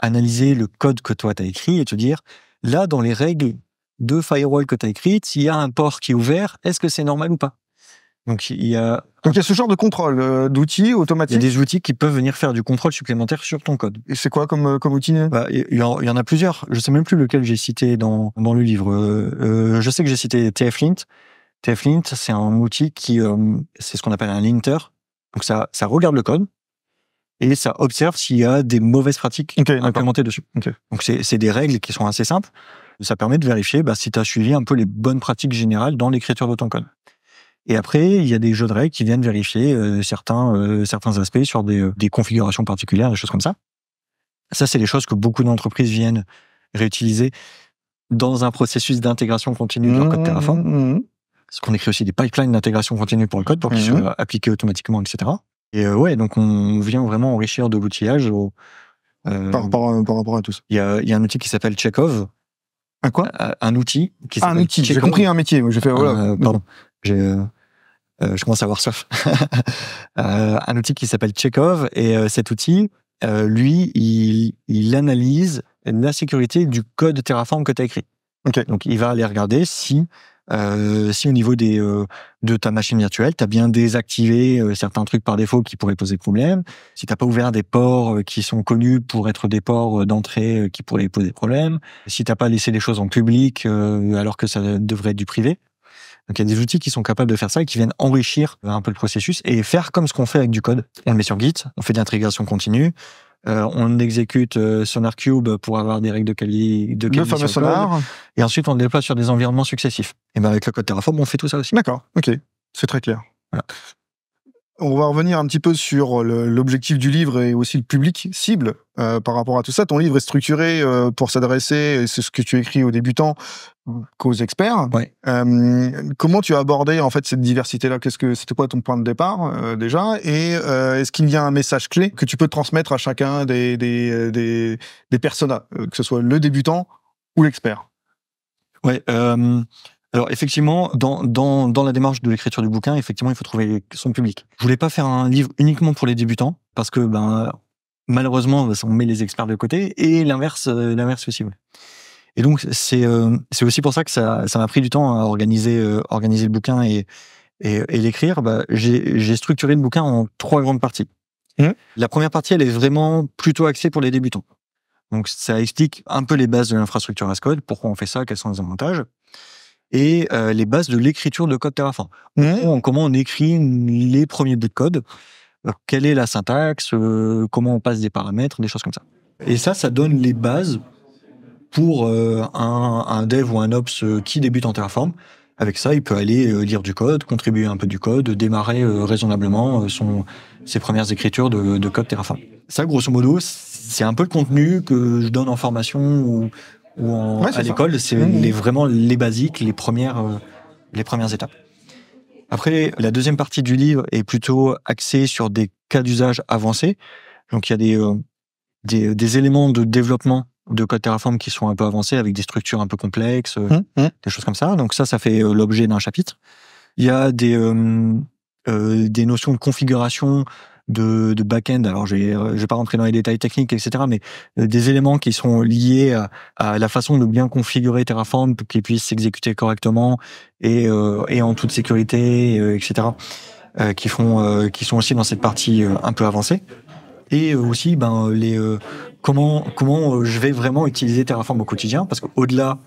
analyser le code que toi t'as écrit et te dire là, dans les règles de firewall que tu as écrites, s'il y a un port qui est ouvert, est-ce que c'est normal ou pas? Donc il y a ce genre de contrôle d'outils automatiques. Il y a des outils qui peuvent venir faire du contrôle supplémentaire sur ton code. Et c'est quoi comme outil? Il y en a plusieurs. Je sais même plus lequel j'ai cité dans le livre. Je sais que j'ai cité TF-Lint. TF-Lint, c'est un outil qui c'est ce qu'on appelle un linter. Donc ça regarde le code et ça observe s'il y a des mauvaises pratiques implémentées dessus. Donc c'est des règles qui sont assez simples. Ça permet de vérifier si tu as suivi un peu les bonnes pratiques générales dans l'écriture de ton code. Et après, il y a des jeux de règles qui viennent vérifier certains aspects sur des configurations particulières, des choses comme ça. Ça, c'est des choses que beaucoup d'entreprises viennent réutiliser dans un processus d'intégration continue de leur code Terraform. Parce qu'on écrit aussi des pipelines d'intégration continue pour le code pour qu'il soit appliqué automatiquement, etc. Et donc on vient vraiment enrichir de l'outillage par rapport à tout ça. Il y a un outil qui s'appelle Chekhov. Un quoi? Un outil qui s'appelle un outil. J'ai compris un métier. J'ai fait voilà. Pardon. Je commence à avoir soif. Un outil qui s'appelle Chekhov, et cet outil, lui, il analyse la sécurité du code Terraform que tu as écrit. Okay. Donc, il va aller regarder si au niveau de ta machine virtuelle, tu as bien désactivé certains trucs par défaut qui pourraient poser problème, si tu n'as pas ouvert des ports qui sont connus pour être des ports d'entrée qui pourraient poser problème, si tu n'as pas laissé des choses en public alors que ça devrait être du privé. Donc, il y a des outils qui sont capables de faire ça et qui viennent enrichir un peu le processus et faire comme ce qu'on fait avec du code. On le met sur Git, on fait de l'intégration continue, on exécute SonarQube pour avoir des règles de qualité. Le fameux Sonar. Et ensuite, on le déploie sur des environnements successifs. Et ben avec le code Terraform, on fait tout ça aussi. D'accord, ok. C'est très clair. Voilà. On va revenir un petit peu sur l'objectif du livre et aussi le public cible par rapport à tout ça. Ton livre est structuré pour s'adresser, et c'est ce que tu écris aux débutants, qu'aux experts. Ouais. Comment tu as abordé en fait cette diversité-là? C'était quoi ton point de départ déjà? Et est-ce qu'il y a un message clé que tu peux transmettre à chacun des personas, que ce soit le débutant ou l'expert? Ouais. Alors effectivement, dans la démarche de l'écriture du bouquin, effectivement, il faut trouver son public. Je voulais pas faire un livre uniquement pour les débutants, parce que malheureusement, on met les experts de côté, et l'inverse aussi. Ouais. Et donc c'est aussi pour ça que ça m'a pris du temps à organiser le bouquin et l'écrire. J'ai structuré le bouquin en 3 grandes parties. La première partie, elle est vraiment plutôt axée pour les débutants. Donc ça explique un peu les bases de l'infrastructure as code, pourquoi on fait ça, quels sont les avantages. Et les bases de l'écriture de code Terraform. Comment on écrit les premiers bouts de code, quelle est la syntaxe, comment on passe des paramètres, des choses comme ça. Et ça donne les bases pour un dev ou un ops qui débute en Terraform. Avec ça, il peut aller lire du code, contribuer un peu du code, démarrer raisonnablement ses premières écritures de code Terraform. Ça, grosso modo, c'est un peu le contenu que je donne en formation ou à l'école. C'est vraiment les basiques, les premières étapes. Après, la deuxième partie du livre est plutôt axée sur des cas d'usage avancés. Donc, il y a des éléments de développement de code Terraform qui sont un peu avancés, avec des structures un peu complexes, des choses comme ça. Donc ça fait l'objet d'un chapitre. Il y a des notions de configuration de back-end. Alors, je vais pas rentrer dans les détails techniques, etc., mais des éléments qui sont liés à la façon de bien configurer Terraform pour qu'il puisse s'exécuter correctement et en toute sécurité, etc., qui sont aussi dans cette partie un peu avancée. Et aussi, comment je vais vraiment utiliser Terraform au quotidien, parce qu'au-delà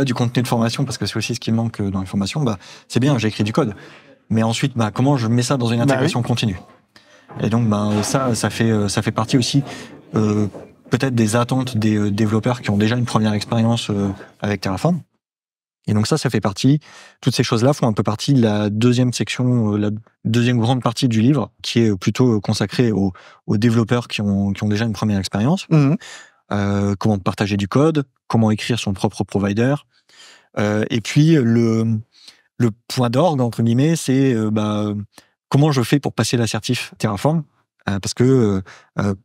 du contenu de formation, parce que c'est aussi ce qui manque dans les formations, c'est bien, j'ai écrit du code. Mais ensuite, comment je mets ça dans une intégration continue? Et donc, ça fait partie aussi, peut-être des attentes des développeurs qui ont déjà une première expérience avec Terraform. Et donc ça fait partie, toutes ces choses-là font un peu partie de la deuxième section, la deuxième grande partie du livre, qui est plutôt consacrée aux développeurs qui ont déjà une première expérience. Comment partager du code, comment écrire son propre provider. Et puis, le point d'orgue, entre guillemets, c'est comment je fais pour passer l'assertif Terraform. Parce que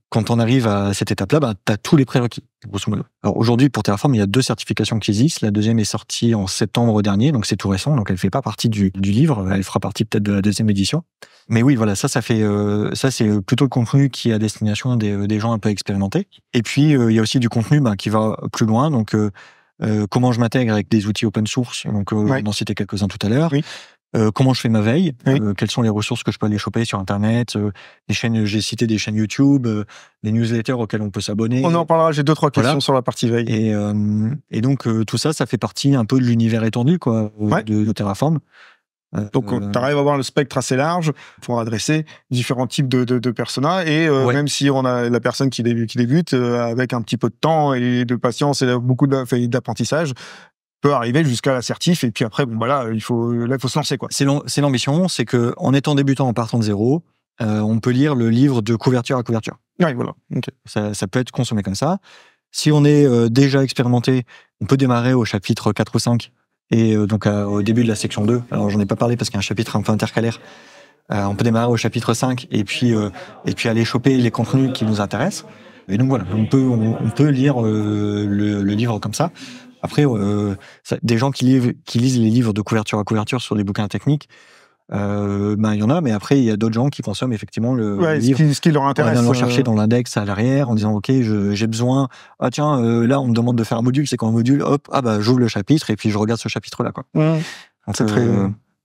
quand on arrive à cette étape-là, tu as tous les prérequis, grosso modo. Alors aujourd'hui, pour Terraform, il y a 2 certifications qui existent. La deuxième est sortie en septembre dernier, donc c'est tout récent, donc elle fait pas partie du livre, elle fera partie peut-être de la deuxième édition. Mais oui, voilà, ça c'est plutôt le contenu qui est à destination des gens un peu expérimentés. Et puis, il y a aussi du contenu qui va plus loin, donc comment je m'intègre avec des outils open source, donc on en citait quelques-uns tout à l'heure. Oui. Comment je fais ma veille, quelles sont les ressources que je peux aller choper sur Internet, j'ai cité des chaînes YouTube, des newsletters auxquelles on peut s'abonner. On en parlera, j'ai 2-3 questions sur la partie veille. Et donc, tout ça fait partie un peu de l'univers étendu de Terraform. Donc, tu arrives à avoir le spectre assez large pour adresser différents types de personas. Et même si on a la personne qui débute avec un petit peu de temps et de patience et beaucoup d'apprentissage, peut arriver jusqu'à l'assertif, et puis après, il faut se lancer, quoi. C'est l'ambition, c'est que en étant débutant, en partant de zéro, on peut lire le livre de couverture à couverture. Oui, voilà. Okay. Ça peut être consommé comme ça. Si on est déjà expérimenté, on peut démarrer au chapitre 4 ou 5, et donc au début de la section 2. Alors, j'en ai pas parlé parce qu'il y a un chapitre un peu intercalaire. On peut démarrer au chapitre 5, et puis aller choper les contenus qui nous intéressent. Et donc voilà, on peut lire le livre comme ça. Après, des gens qui lisent les livres de couverture à couverture sur des bouquins techniques, il y en a, mais après il y a d'autres gens qui consomment effectivement le livre. Ce qui leur intéresse. En allant chercher dans l'index à l'arrière, en disant ok, j'ai besoin. Ah tiens, là on me demande de faire un module, c'est quoi un module? Hop, j'ouvre le chapitre et puis je regarde ce chapitre-là, quoi. Donc, c'est très.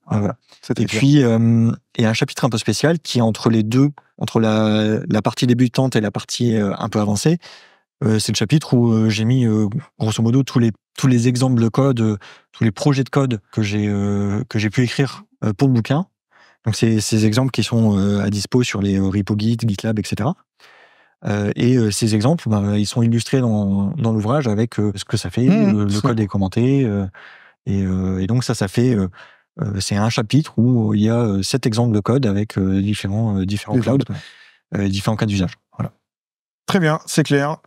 Voilà. Et puis il y a un chapitre un peu spécial qui est entre les deux, entre la partie débutante et la partie un peu avancée. C'est le chapitre où j'ai mis grosso modo tous les exemples de code, tous les projets de code que j'ai pu écrire pour le bouquin. Donc c'est ces exemples qui sont à dispo sur les repos Git, GitLab, etc. Et ces exemples, ils sont illustrés dans l'ouvrage avec ce que ça fait, le code est commenté, et donc ça fait c'est un chapitre où il y a 7 exemples de code avec différents clouds, différents cas d'usage. Voilà. Très bien, c'est clair.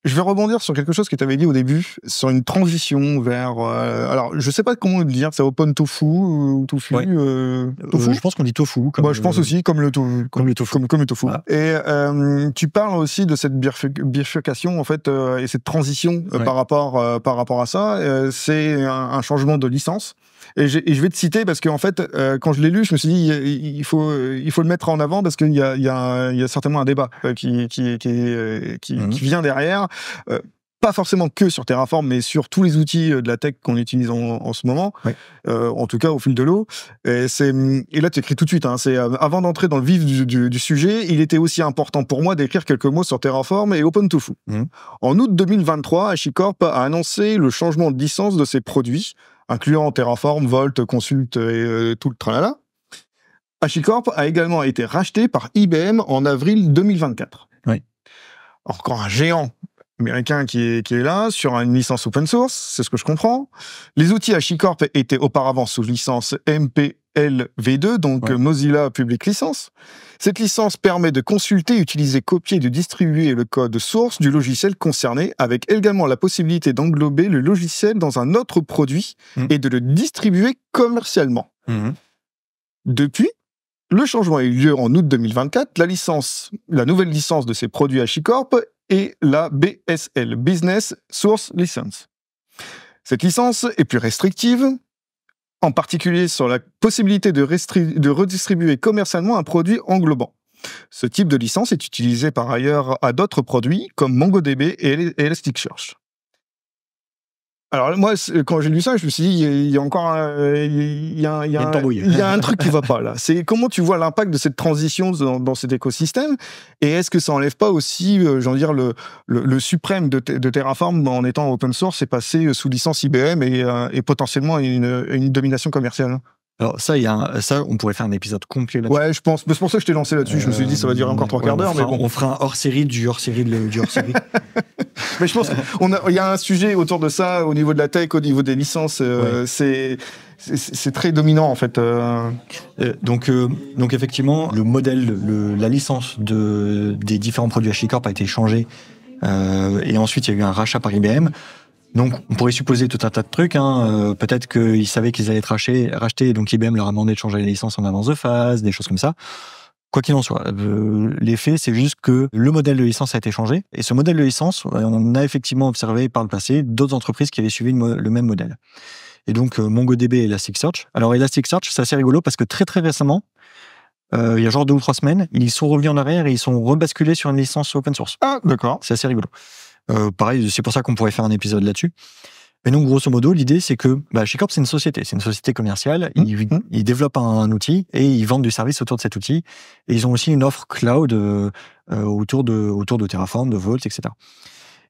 Je vais rebondir sur quelque chose que tu avais dit au début, sur une transition vers... alors, je sais pas comment le dire, c'est Open Tofu ou Tofu, ouais. Tofu je pense qu'on dit tofu. Je pense aussi, comme le tofu. Comme le tofu. Comme le tofu. Voilà. Et tu parles aussi de cette bifurcation, en fait, et cette transition par rapport à ça. C'est un changement de licence. Et je vais te citer parce qu'en fait, quand je l'ai lu, je me suis dit il faut le mettre en avant parce qu'il y a certainement un débat qui vient derrière. Pas forcément que sur Terraform, mais sur tous les outils de la tech qu'on utilise en ce moment, en tout cas au fil de l'eau. Et là, tu écris tout de suite, c'est avant d'entrer dans le vif du sujet, il était aussi important pour moi d'écrire quelques mots sur Terraform et OpenTofu. En août 2023, HashiCorp a annoncé le changement de licence de ses produits, incluant Terraform, Vault, Consult et tout le tralala. HashiCorp a également été racheté par IBM en avril 2024. Oui. Encore un géant américain qui est là, sur une licence open source, c'est ce que je comprends. Les outils HashiCorp étaient auparavant sous licence MPLv2, donc Mozilla Public License. Cette licence permet de consulter, utiliser, copier et de distribuer le code source du logiciel concerné, avec également la possibilité d'englober le logiciel dans un autre produit et de le distribuer commercialement. Depuis, le changement a eu lieu en août 2024. La nouvelle licence de ces produits HashiCorp est la BSL, Business Source License. Cette licence est plus restrictive, en particulier sur la possibilité de redistribuer commercialement un produit englobant. Ce type de licence est utilisé par ailleurs à d'autres produits comme MongoDB et Elasticsearch. Alors moi, quand j'ai lu ça, je me suis dit, il y a encore il y a un truc qui va pas là. C'est comment tu vois l'impact de cette transition dans cet écosystème, et est-ce que ça enlève pas aussi, le suprême de Terraform en étant open source et passer sous licence IBM et potentiellement une domination commerciale? Alors ça, on pourrait faire un épisode complet là-dessus. Ouais, je pense. C'est pour ça que je t'ai lancé là-dessus. Je me suis dit, ça va durer encore 3/4 d'heure. Mais bon. On fera un hors-série du hors-série du hors-série. Mais je pense qu'il y a un sujet autour de ça, au niveau de la tech, au niveau des licences. C'est très dominant, en fait. Donc effectivement, le modèle, la licence des différents produits HashiCorp a été changée. Et ensuite, il y a eu un rachat par IBM. Donc, on pourrait supposer tout un tas de trucs. Peut-être qu'ils savaient qu'ils allaient être rachetés, donc IBM leur a demandé de changer les licences en avance de phase, des choses comme ça. Quoi qu'il en soit, les faits, c'est juste que le modèle de licence a été changé. Et ce modèle de licence, on a effectivement observé par le passé d'autres entreprises qui avaient suivi le même modèle. Et donc, MongoDB et Elasticsearch. Alors, Elasticsearch, c'est assez rigolo parce que très très récemment, il y a genre 2 ou 3 semaines, ils sont revenus en arrière et ils sont rebasculés sur une licence open source. Ah, d'accord. C'est assez rigolo. Pareil, c'est pour ça qu'on pourrait faire un épisode là-dessus. Mais donc, grosso modo, l'idée, c'est que HashiCorp, c'est une société commerciale. Ils développent un outil et ils vendent du service autour de cet outil. Et ils ont aussi une offre cloud autour de Terraform, de Vault, etc.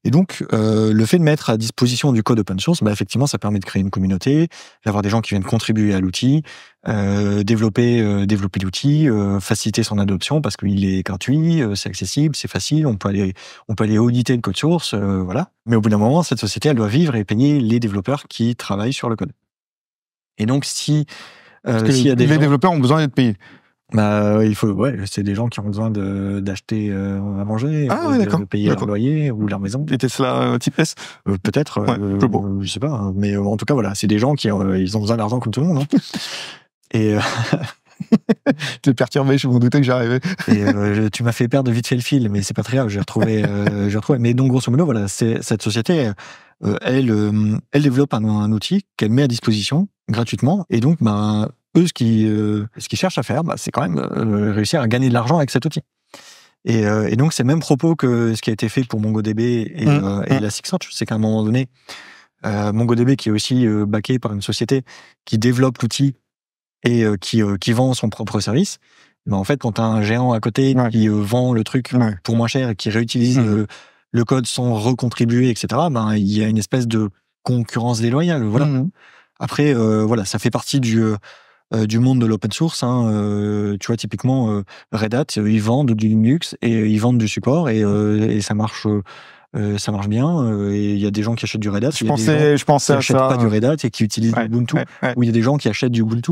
Et donc, le fait de mettre à disposition du code open source, effectivement, ça permet de créer une communauté, d'avoir des gens qui viennent contribuer à l'outil, développer l'outil, faciliter son adoption parce qu'il est gratuit, c'est accessible, c'est facile, on peut aller auditer le code source, voilà. Mais au bout d'un moment, cette société, elle doit vivre et payer les développeurs qui travaillent sur le code. Et donc, si les développeurs ont besoin d'être payés. Il faut, c'est des gens qui ont besoin d'acheter à manger, de payer leur loyer ou leur maison. Et Tesla type S peut-être, je sais pas, mais en tout cas voilà, c'est des gens qui ils ont besoin d'argent comme tout le monde. Et T'es perturbé, je me doutais que j'arrivais. Et tu m'as fait perdre vite fait le fil, mais c'est pas très grave, j'ai retrouvé. Mais donc, grosso modo, voilà, cette société, elle développe un outil qu'elle met à disposition gratuitement. Et donc, eux, ce qu'ils cherchent à faire, c'est quand même réussir à gagner de l'argent avec cet outil. Et donc, c'est le même propos que ce qui a été fait pour MongoDB et Elasticsearch. C'est qu'à un moment donné, MongoDB, qui est aussi backé par une société qui développe l'outil et qui vend son propre service, en fait, quand tu as un géant à côté qui vend le truc pour moins cher et qui réutilise le code sans recontribuer, etc., il y a une espèce de concurrence déloyale. Voilà. Après, voilà, ça fait partie du monde de l'open source. Tu vois, typiquement, Red Hat, ils vendent du Linux et ils vendent du support et ça marche bien. Et il y a des gens qui achètent du Red Hat. Je pensais qui n'achètent pas du Red Hat et qui utilisent du Ubuntu. Ou il y a des gens qui achètent du Ubuntu.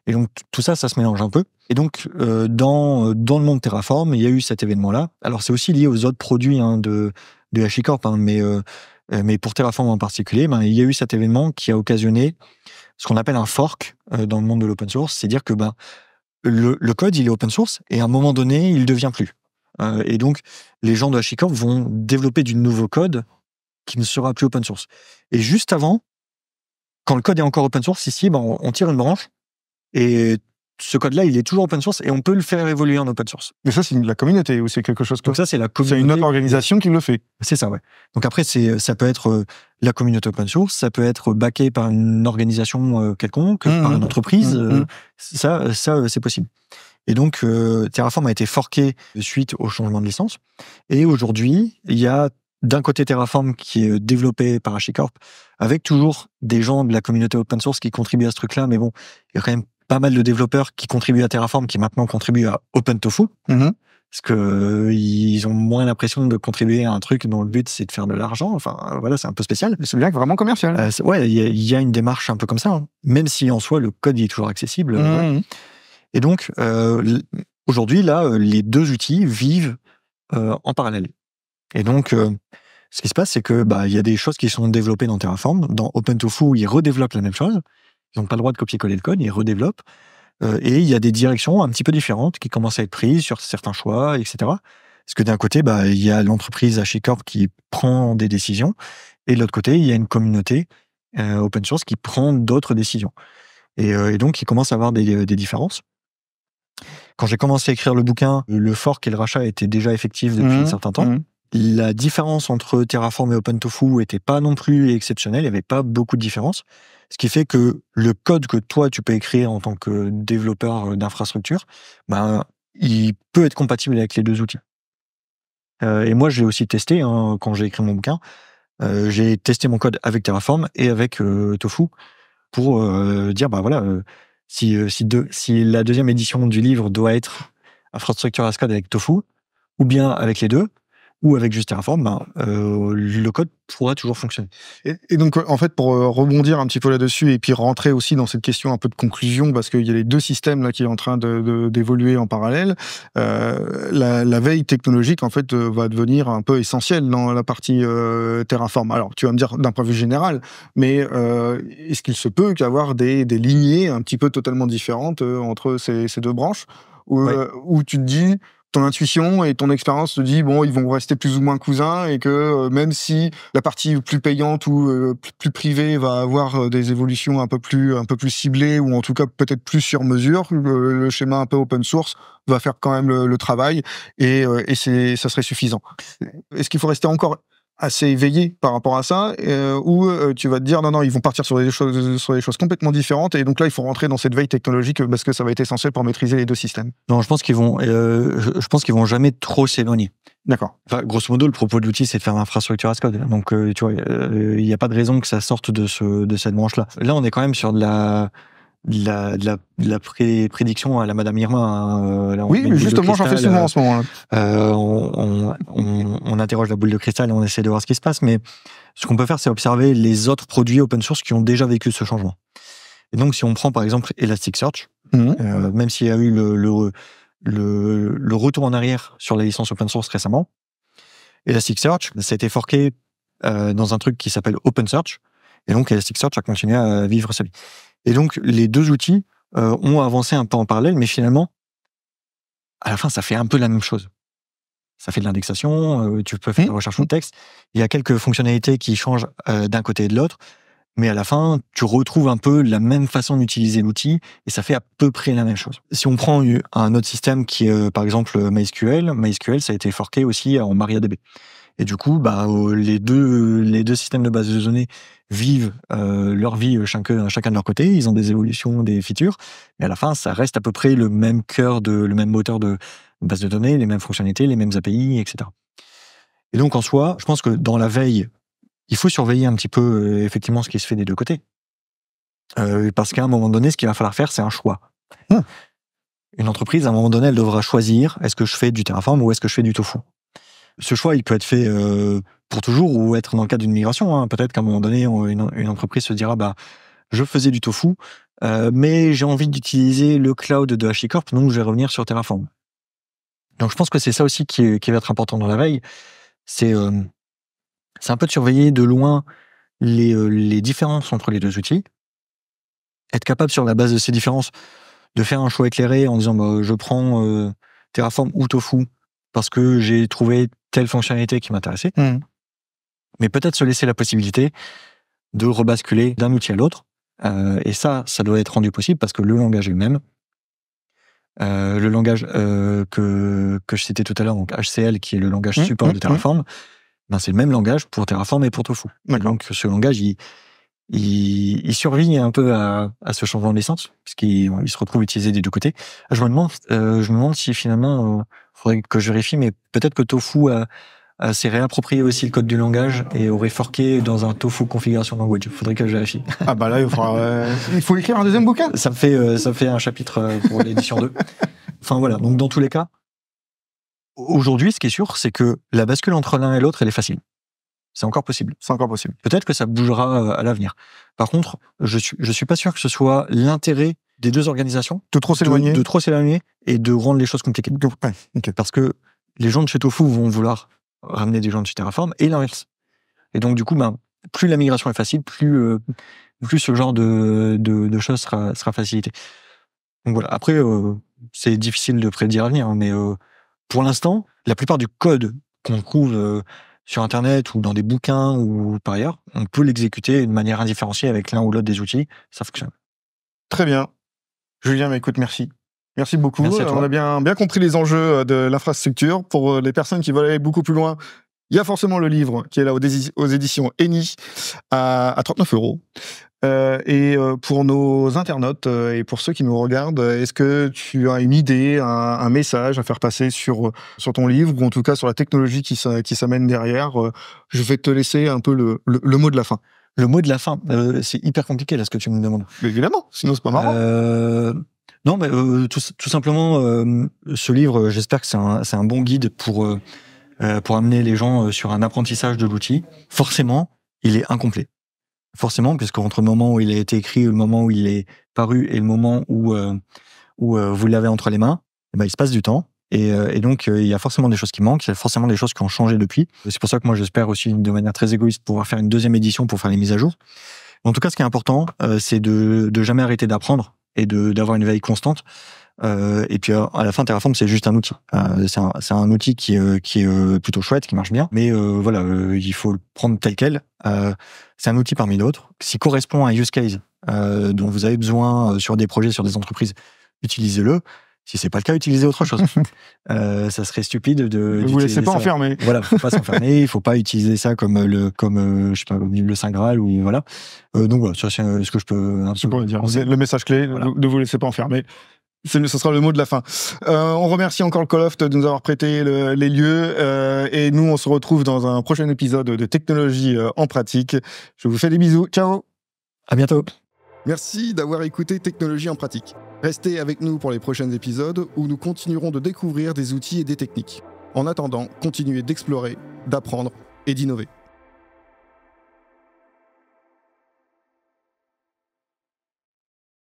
Et donc, tout ça, ça se mélange un peu. Et donc, dans le monde Terraform, il y a eu cet événement-là. Alors, c'est aussi lié aux autres produits de HashiCorp, mais pour Terraform en particulier, il y a eu cet événement qui a occasionné ce qu'on appelle un fork dans le monde de l'open source. C'est-à-dire que le code, il est open source et à un moment donné, il ne devient plus. Et donc, les gens de HashiCorp vont développer du nouveau code qui ne sera plus open source. Et juste avant, quand le code est encore open source, ici, on tire une branche et ce code-là, il est toujours open source et on peut le faire évoluer en open source. Mais ça, c'est la communauté ou c'est quelque chose comme ça, c'est la communauté. C'est une autre organisation qui le fait. C'est ça, ouais. Donc après, ça peut être la communauté open source, ça peut être backé par une organisation quelconque, par une entreprise. Ça, c'est possible. Et donc, Terraform a été forké suite au changement de licence. Et aujourd'hui, il y a d'un côté Terraform qui est développé par HashiCorp, avec toujours des gens de la communauté open source qui contribuent à ce truc-là, mais bon, il y a quand même pas mal de développeurs qui contribuent à Terraform, qui maintenant contribuent à OpenTofu, parce que ils ont moins l'impression de contribuer à un truc dont le but c'est de faire de l'argent. Enfin, voilà, c'est un peu spécial. C'est bien vraiment commercial. Ouais, il y a une démarche un peu comme ça, même si en soi le code il est toujours accessible. Et donc, aujourd'hui, là, les deux outils vivent en parallèle. Et donc, ce qui se passe, c'est que il y a des choses qui sont développées dans Terraform. Dans OpenTofu, ils redéveloppent la même chose. Ils n'ont pas le droit de copier-coller le code, ils redéveloppent. Et il y a des directions un petit peu différentes qui commencent à être prises sur certains choix, etc. Parce que d'un côté, il y a l'entreprise HashiCorp qui prend des décisions, et de l'autre côté, il y a une communauté open source qui prend d'autres décisions. Et donc, il commence à avoir des différences. Quand j'ai commencé à écrire le bouquin, le fork et le rachat étaient déjà effectifs depuis un certain temps. La différence entre Terraform et OpenTofu n'était pas non plus exceptionnelle, il n'y avait pas beaucoup de différence. Ce qui fait que le code que toi, tu peux écrire en tant que développeur d'infrastructure, il peut être compatible avec les deux outils. Et moi, j'ai aussi testé, quand j'ai écrit mon bouquin, j'ai testé mon code avec Terraform et avec Tofu pour dire, si la deuxième édition du livre doit être infrastructure as code avec Tofu, ou bien avec les deux, ou avec juste Terraform, le code pourra toujours fonctionner. Et donc, en fait, pour rebondir un petit peu là-dessus et puis rentrer aussi dans cette question un peu de conclusion, parce qu'il y a les deux systèmes là qui sont en train d'évoluer en parallèle, la veille technologique, en fait, va devenir un peu essentielle dans la partie Terraform. Alors, tu vas me dire d'un point de vue général, mais est-ce qu'il se peut qu'avoir des lignées un petit peu totalement différentes entre ces deux branches, où tu te dis... ton intuition et ton expérience te dit ils vont rester plus ou moins cousins et que même si la partie plus payante ou plus privée va avoir des évolutions un peu plus ciblées ou en tout cas peut-être plus sur mesure, le schéma un peu open source va faire quand même le travail et ça serait suffisant. Est-ce qu'il faut rester encore assez éveillé par rapport à ça, ou tu vas te dire non, ils vont partir sur des choses complètement différentes, et donc là il faut rentrer dans cette veille technologique parce que ça va être essentiel pour maîtriser les deux systèmes. Non, je pense qu'ils vont jamais trop s'éloigner. D'accord. Enfin, grosso modo, le propos de l'outil, c'est de faire l'infrastructure as code. Donc, tu vois, il n'y a pas de raison que ça sorte de cette branche-là. Là, on est quand même sur de la prédiction à la Madame Irma. Là, oui, mais justement, j'en fais souvent en ce moment-là. On interroge la boule de cristal et on essaie de voir ce qui se passe, mais ce qu'on peut faire, c'est observer les autres produits open source qui ont déjà vécu ce changement. Et donc, si on prend par exemple Elasticsearch, même s'il y a eu le retour en arrière sur la licence open source récemment, Elasticsearch, ça a été forké dans un truc qui s'appelle OpenSearch, et donc Elasticsearch a continué à vivre sa vie. Et donc, les deux outils ont avancé un peu en parallèle, mais finalement, à la fin, ça fait un peu la même chose. Ça fait de l'indexation, tu peux faire de la recherche de texte. Il y a quelques fonctionnalités qui changent d'un côté et de l'autre, mais à la fin, tu retrouves un peu la même façon d'utiliser l'outil et ça fait à peu près la même chose. Si on prend un autre système qui est, par exemple, MySQL, ça a été forqué aussi en MariaDB. Et du coup, les deux systèmes de base de données vivent leur vie chacun de leur côté. Ils ont des évolutions, des features, mais à la fin, ça reste à peu près le même le même moteur de base de données, les mêmes fonctionnalités, les mêmes API, etc. Et donc, en soi, je pense que dans la veille, il faut surveiller un petit peu effectivement ce qui se fait des deux côtés. Parce qu'à un moment donné, ce qu'il va falloir faire, c'est un choix. Une entreprise, à un moment donné, elle devra choisir, est-ce que je fais du Terraform ou est-ce que je fais du Tofu? Ce choix, il peut être fait pour toujours ou être dans le cadre d'une migration. Hein. Peut-être qu'à un moment donné, une entreprise se dira, je faisais du Tofu, mais j'ai envie d'utiliser le cloud de HashiCorp, donc je vais revenir sur Terraform. Donc je pense que c'est ça aussi qui va être important dans la veille. C'est un peu de surveiller de loin les différences entre les deux outils, être capable sur la base de ces différences de faire un choix éclairé en disant je prends Terraform ou Tofu parce que j'ai trouvé telle fonctionnalité qui m'intéressait, mais peut-être se laisser la possibilité de rebasculer d'un outil à l'autre, et ça doit être rendu possible parce que le langage est le même. Le langage que je citais tout à l'heure, donc HCL, qui est le langage support de Terraform, c'est le même langage pour Terraform et pour Tofu. Donc ce langage, il survit un peu à ce changement de licence, puisqu'il se retrouve utilisé des deux côtés. Je me demande si finalement, faudrait que je vérifie, mais peut-être que Tofu s'est réapproprié aussi le code du langage et aurait forqué dans un Tofu configuration language. Faudrait que je vérifie. Là, il faut écrire un deuxième bouquin. Ça me fait un chapitre pour l'édition 2. Enfin voilà, donc dans tous les cas, aujourd'hui, ce qui est sûr, c'est que la bascule entre l'un et l'autre, elle est facile. C'est encore possible. Peut-être que ça bougera à l'avenir. Par contre, je suis pas sûr que ce soit l'intérêt des deux organisations de trop s'éloigner et de rendre les choses compliquées. Parce que les gens de chez Tofu vont vouloir ramener des gens de chez Terraform et l'inverse. Et donc du coup, plus la migration est facile, plus ce genre de choses sera facilité. Donc voilà. Après, c'est difficile de prédire l'avenir, mais pour l'instant, la plupart du code qu'on trouve sur Internet ou dans des bouquins ou par ailleurs, on peut l'exécuter de manière indifférenciée avec l'un ou l'autre des outils. Ça fonctionne. Très bien. Julien, écoute, merci. Merci beaucoup. Merci à toi. On a bien compris les enjeux de l'infrastructure. Pour les personnes qui veulent aller beaucoup plus loin, il y a forcément le livre qui est là aux éditions Eni à 39 €. Et pour nos internautes et pour ceux qui nous regardent, est-ce que tu as une idée, un message à faire passer sur ton livre ou en tout cas sur la technologie qui s'amène derrière? Je vais te laisser un peu le mot de la fin. Le mot de la fin, c'est hyper compliqué là ce que tu me demandes. Mais évidemment, sinon c'est pas marrant. Non, mais tout simplement, ce livre, j'espère que c'est un bon guide pour amener les gens sur un apprentissage de l'outil. Forcément, il est incomplet. Forcément, puisque entre le moment où il a été écrit, le moment où il est paru et le moment où vous l'avez entre les mains, il se passe du temps. Et donc, il y a forcément des choses qui manquent, il y a forcément des choses qui ont changé depuis. C'est pour ça que moi, j'espère aussi, de manière très égoïste, pouvoir faire une deuxième édition pour faire les mises à jour. En tout cas, ce qui est important, c'est de jamais arrêter d'apprendre et d'avoir une veille constante. Et puis, à la fin, Terraform, c'est juste un outil. C'est un outil qui est plutôt chouette, qui marche bien. Mais il faut le prendre tel quel. C'est un outil parmi d'autres. S'il correspond à un use case dont vous avez besoin sur des projets, sur des entreprises, utilisez-le. Si c'est pas le cas, utilisez autre chose. Ça serait stupide de. Vous laissez pas enfermer. Voilà, faut pas s'enfermer. Il faut pas utiliser ça comme je sais pas, comme le Saint Graal ou voilà. Donc voilà, ça c'est ce que je peux. Dire. Le message clé, voilà. Ne vous laissez pas enfermer. Ce sera le mot de la fin. On remercie encore le Call-Oft de nous avoir prêté les lieux. Et nous, on se retrouve dans un prochain épisode de Technologie en pratique. Je vous fais des bisous. Ciao. À bientôt. Merci d'avoir écouté Technologie en pratique. Restez avec nous pour les prochains épisodes où nous continuerons de découvrir des outils et des techniques. En attendant, continuez d'explorer, d'apprendre et d'innover.